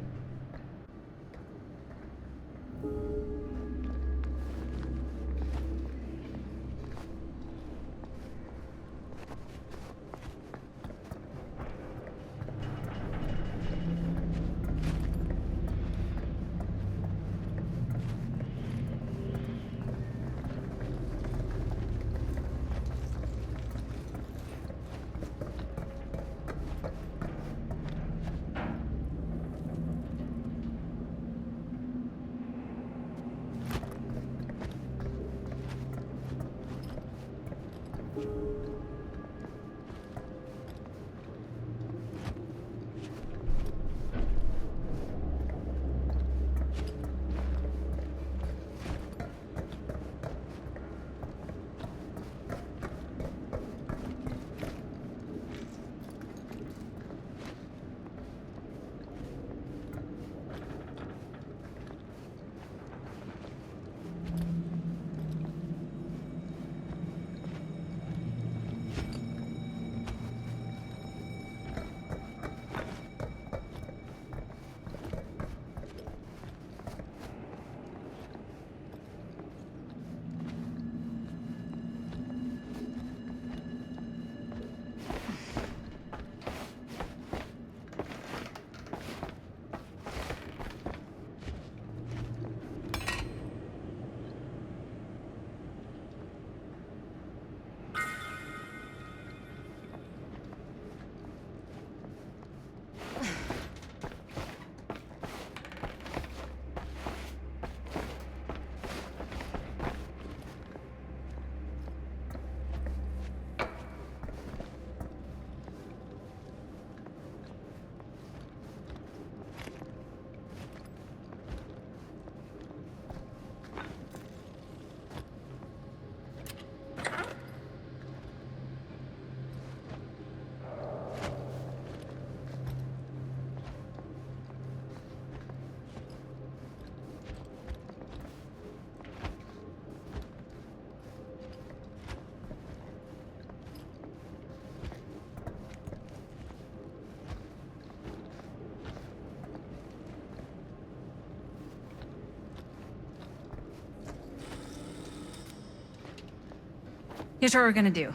Here's what we're gonna do.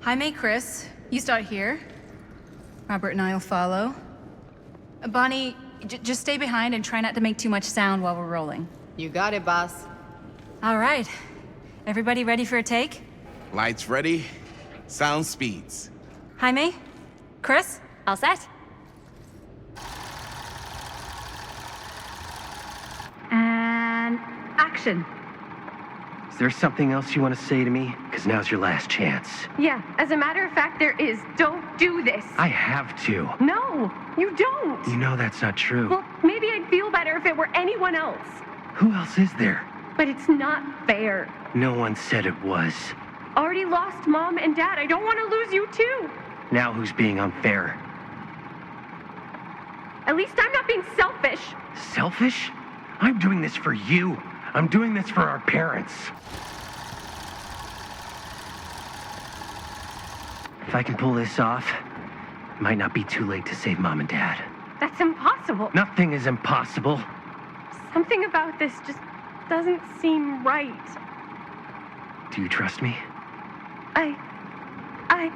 Jaime, Chris, you start here. Robert and I'll follow. Bonnie, just stay behind and try not to make too much sound while we're rolling. You got it, boss. All right. Everybody ready for a take? Lights ready, sound speeds. Jaime? Chris? All set? And action. Is there something else you want to say to me? Because now's your last chance. Yeah, as a matter of fact, there is. Don't do this. I have to. No, you don't. You know that's not true. Well, maybe I'd feel better if it were anyone else. Who else is there? But it's not fair. No one said it was. Already lost Mom and Dad. I don't want to lose you too. Now who's being unfair? At least I'm not being selfish. Selfish? I'm doing this for you. I'm doing this for our parents. If I can pull this off, it might not be too late to save Mom and Dad. That's impossible. Nothing is impossible. Something about this just doesn't seem right. Do you trust me? I...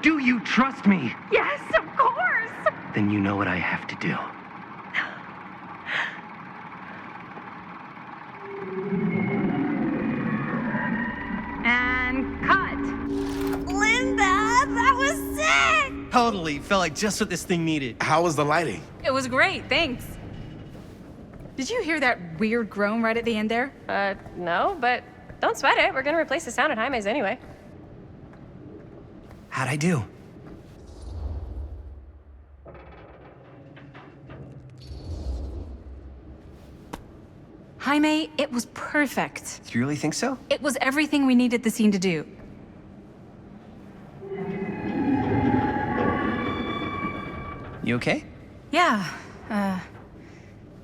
Do you trust me? Yes, of course! Then you know what I have to do. And cut. Linda, that was sick! Totally. Felt like just what this thing needed. How was the lighting? It was great, thanks. Did you hear that weird groan right at the end there? No, but don't sweat it. We're gonna replace the sound at Jaime's anyway. How'd I do? Jaime, it was perfect. Do you really think so? It was everything we needed the scene to do. You okay? Yeah,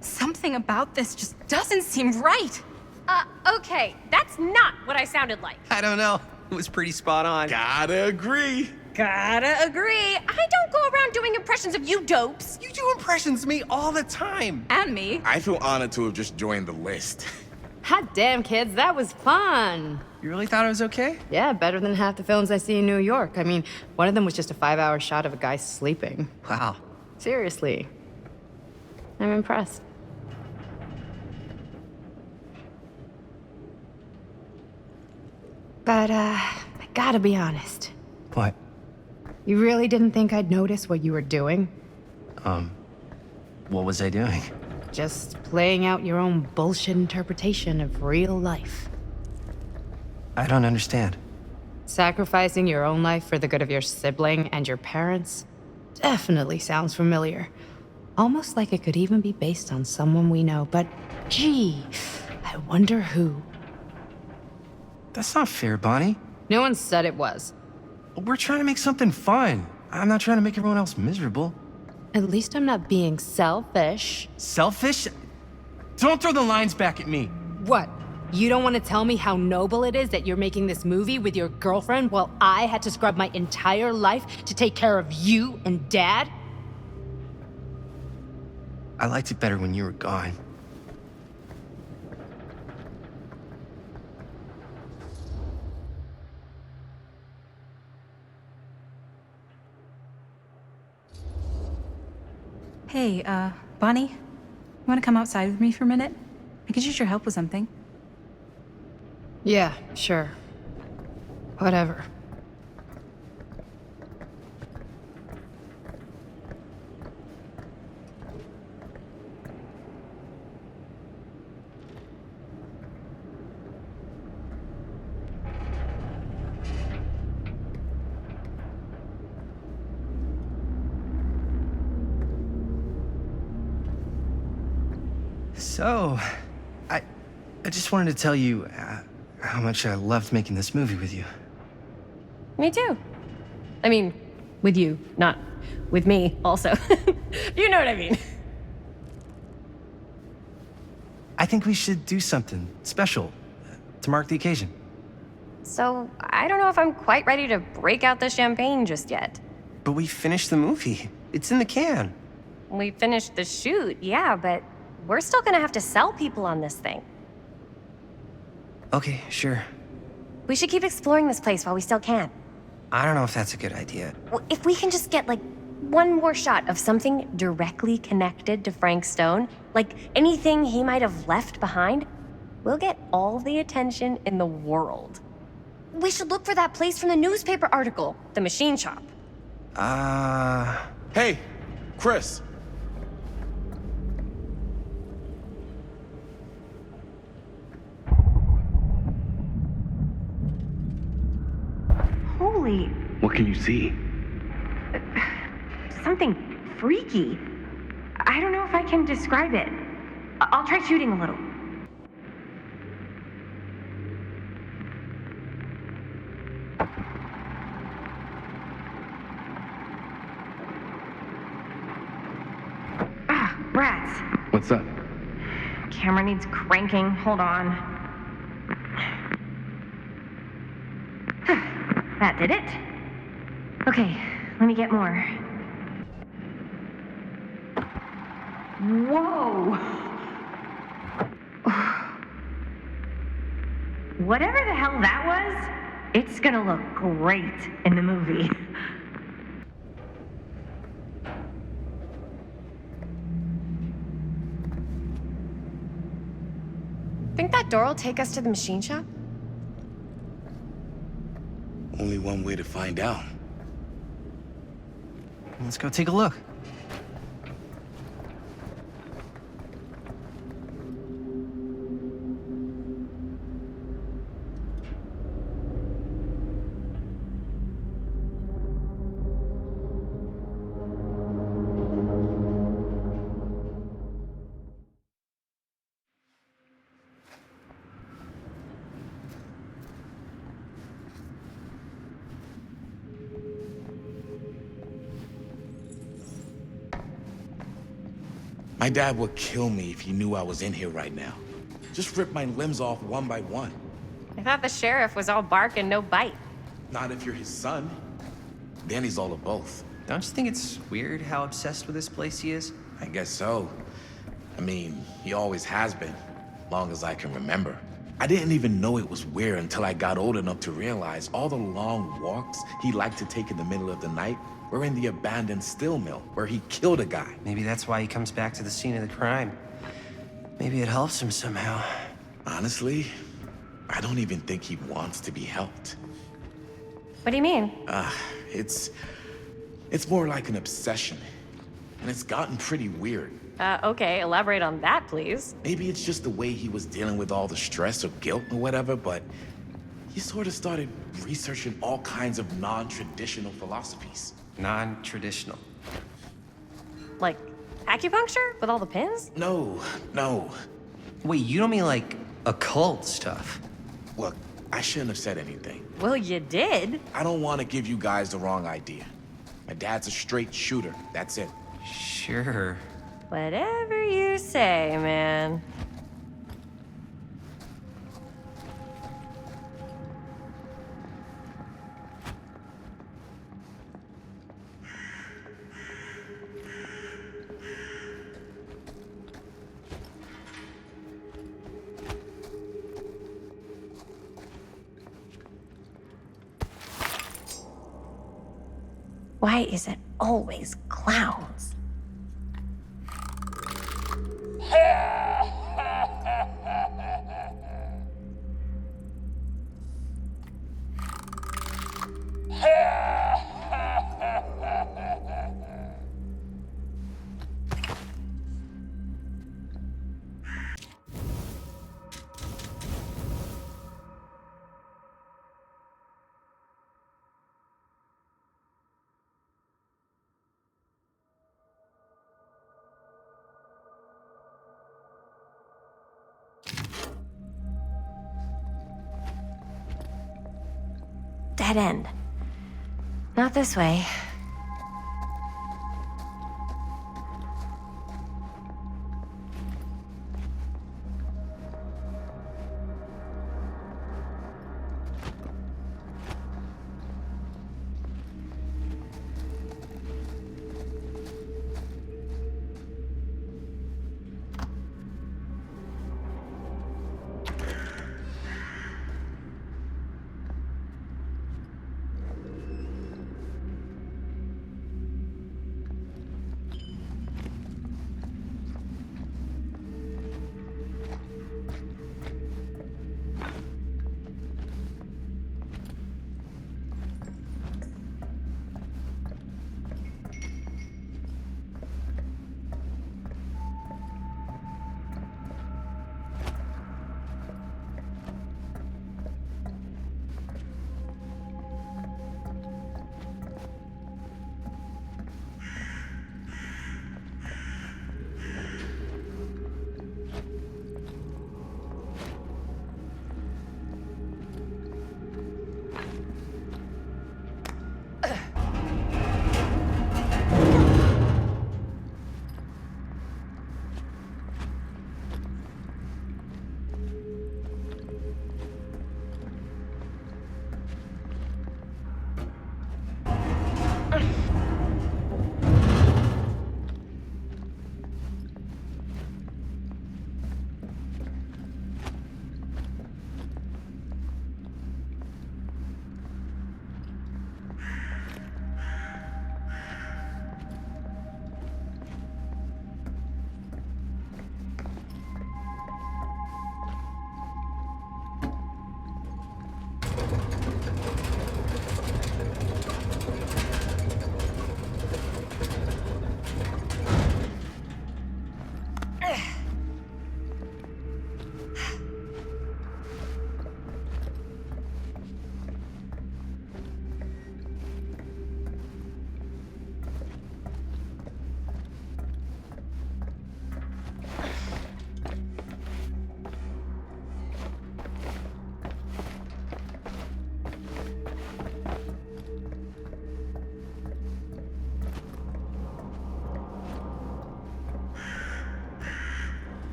something about this just doesn't seem right. Okay, that's not what I sounded like. I don't know. It was pretty spot on. Gotta agree. Gotta agree. I don't go around doing impressions of you dopes. You do impressions of me all the time. And me. I feel honored to have just joined the list. Hot damn, kids, that was fun. You really thought it was okay? Yeah, better than half the films I see in New York. I mean, one of them was just a 5-hour shot of a guy sleeping. Wow. Seriously. I'm impressed. But, I gotta be honest. What? You really didn't think I'd notice what you were doing? What was I doing? Just playing out your own bullshit interpretation of real life. I don't understand. Sacrificing your own life for the good of your sibling and your parents definitely sounds familiar. Almost like it could even be based on someone we know, but gee, I wonder who. That's not fair, Bonnie. No one said it was. We're trying to make something fun. I'm not trying to make everyone else miserable. At least I'm not being selfish. Selfish? Don't throw the lines back at me. What? You don't want to tell me how noble it is that you're making this movie with your girlfriend while I had to scrub my entire life to take care of you and Dad? I liked it better when you were gone. Hey, Bonnie, you wanna come outside with me for a minute? I could use your help with something. Yeah, sure. Whatever. So, I just wanted to tell you how much I loved making this movie with you. Me too. I mean, with you, not with me, also. You know what I mean. I think we should do something special to mark the occasion. So, I don't know if I'm quite ready to break out the champagne just yet. But we finished the movie. It's in the can. We finished the shoot, yeah, but we're still gonna have to sell people on this thing. Okay, sure. We should keep exploring this place while we still can. I don't know if that's a good idea. If we can just get, like, one more shot of something directly connected to Frank Stone, like anything he might have left behind, we'll get all the attention in the world. We should look for that place from the newspaper article, the machine shop. Hey, Chris. Holy, What can you see? something freaky. I don't know if I can describe it. I'll try shooting a little. Ah, rats. What's up? Camera needs cranking. Hold on. That did it. Okay, let me get more. Whoa! Whatever the hell that was, it's gonna look great in the movie. Think that door will take us to the machine shop? Only one way to find out. Let's go take a look. My dad would kill me if he knew I was in here right now. Just rip my limbs off one by one. I thought the sheriff was all bark and no bite. Not if you're his son. Then he's all of both. Don't you think it's weird how obsessed with this place he is? I guess so. I mean, he always has been, long as I can remember. I didn't even know it was weird until I got old enough to realize all the long walks he liked to take in the middle of the night were in the abandoned steel mill where he killed a guy. Maybe that's why he comes back to the scene of the crime. Maybe it helps him somehow. Honestly, I don't even think he wants to be helped. What do you mean? It's more like an obsession. And it's gotten pretty weird. Okay, elaborate on that, please. Maybe it's just the way he was dealing with all the stress or guilt or whatever, but he sort of started researching all kinds of non-traditional philosophies. Non-traditional. Like acupuncture with all the pins? No. Wait, you don't mean like occult stuff? Look, I shouldn't have said anything. Well, you did. I don't want to give you guys the wrong idea. My dad's a straight shooter, that's it. Sure. Whatever you say, man. Why is it always clowns? Dead end. Not this way.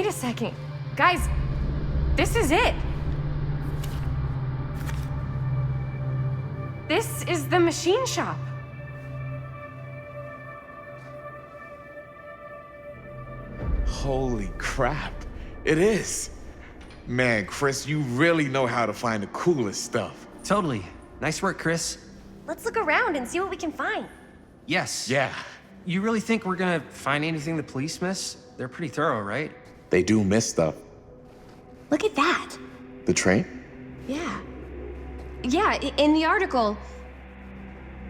Wait a second. Guys, this is it. This is the machine shop. Holy crap. It is. Man, Chris, you really know how to find the coolest stuff. Totally. Nice work, Chris. Let's look around and see what we can find. Yes. Yeah, You really think we're gonna find anything the police miss? They're pretty thorough, right? they do miss stuff. Look at that. The train? Yeah. Yeah, in the article,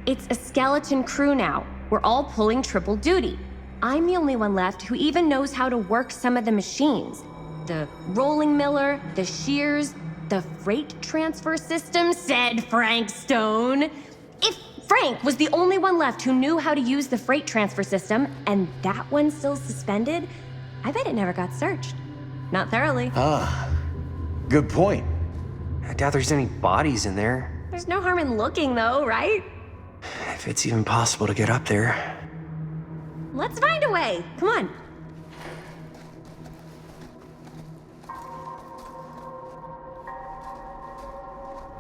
it's a skeleton crew now. We're all pulling triple duty. I'm the only one left who even knows how to work some of the machines. The rolling miller, the shears, the freight transfer system, said Frank Stone. If Frank was the only one left who knew how to use the freight transfer system, and that one's still suspended, I bet it never got searched. Not thoroughly. Good point. I doubt there's any bodies in there. There's no harm in looking, though, right? If it's even possible to get up there. Let's find a way. Come on.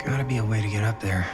Gotta be a way to get up there.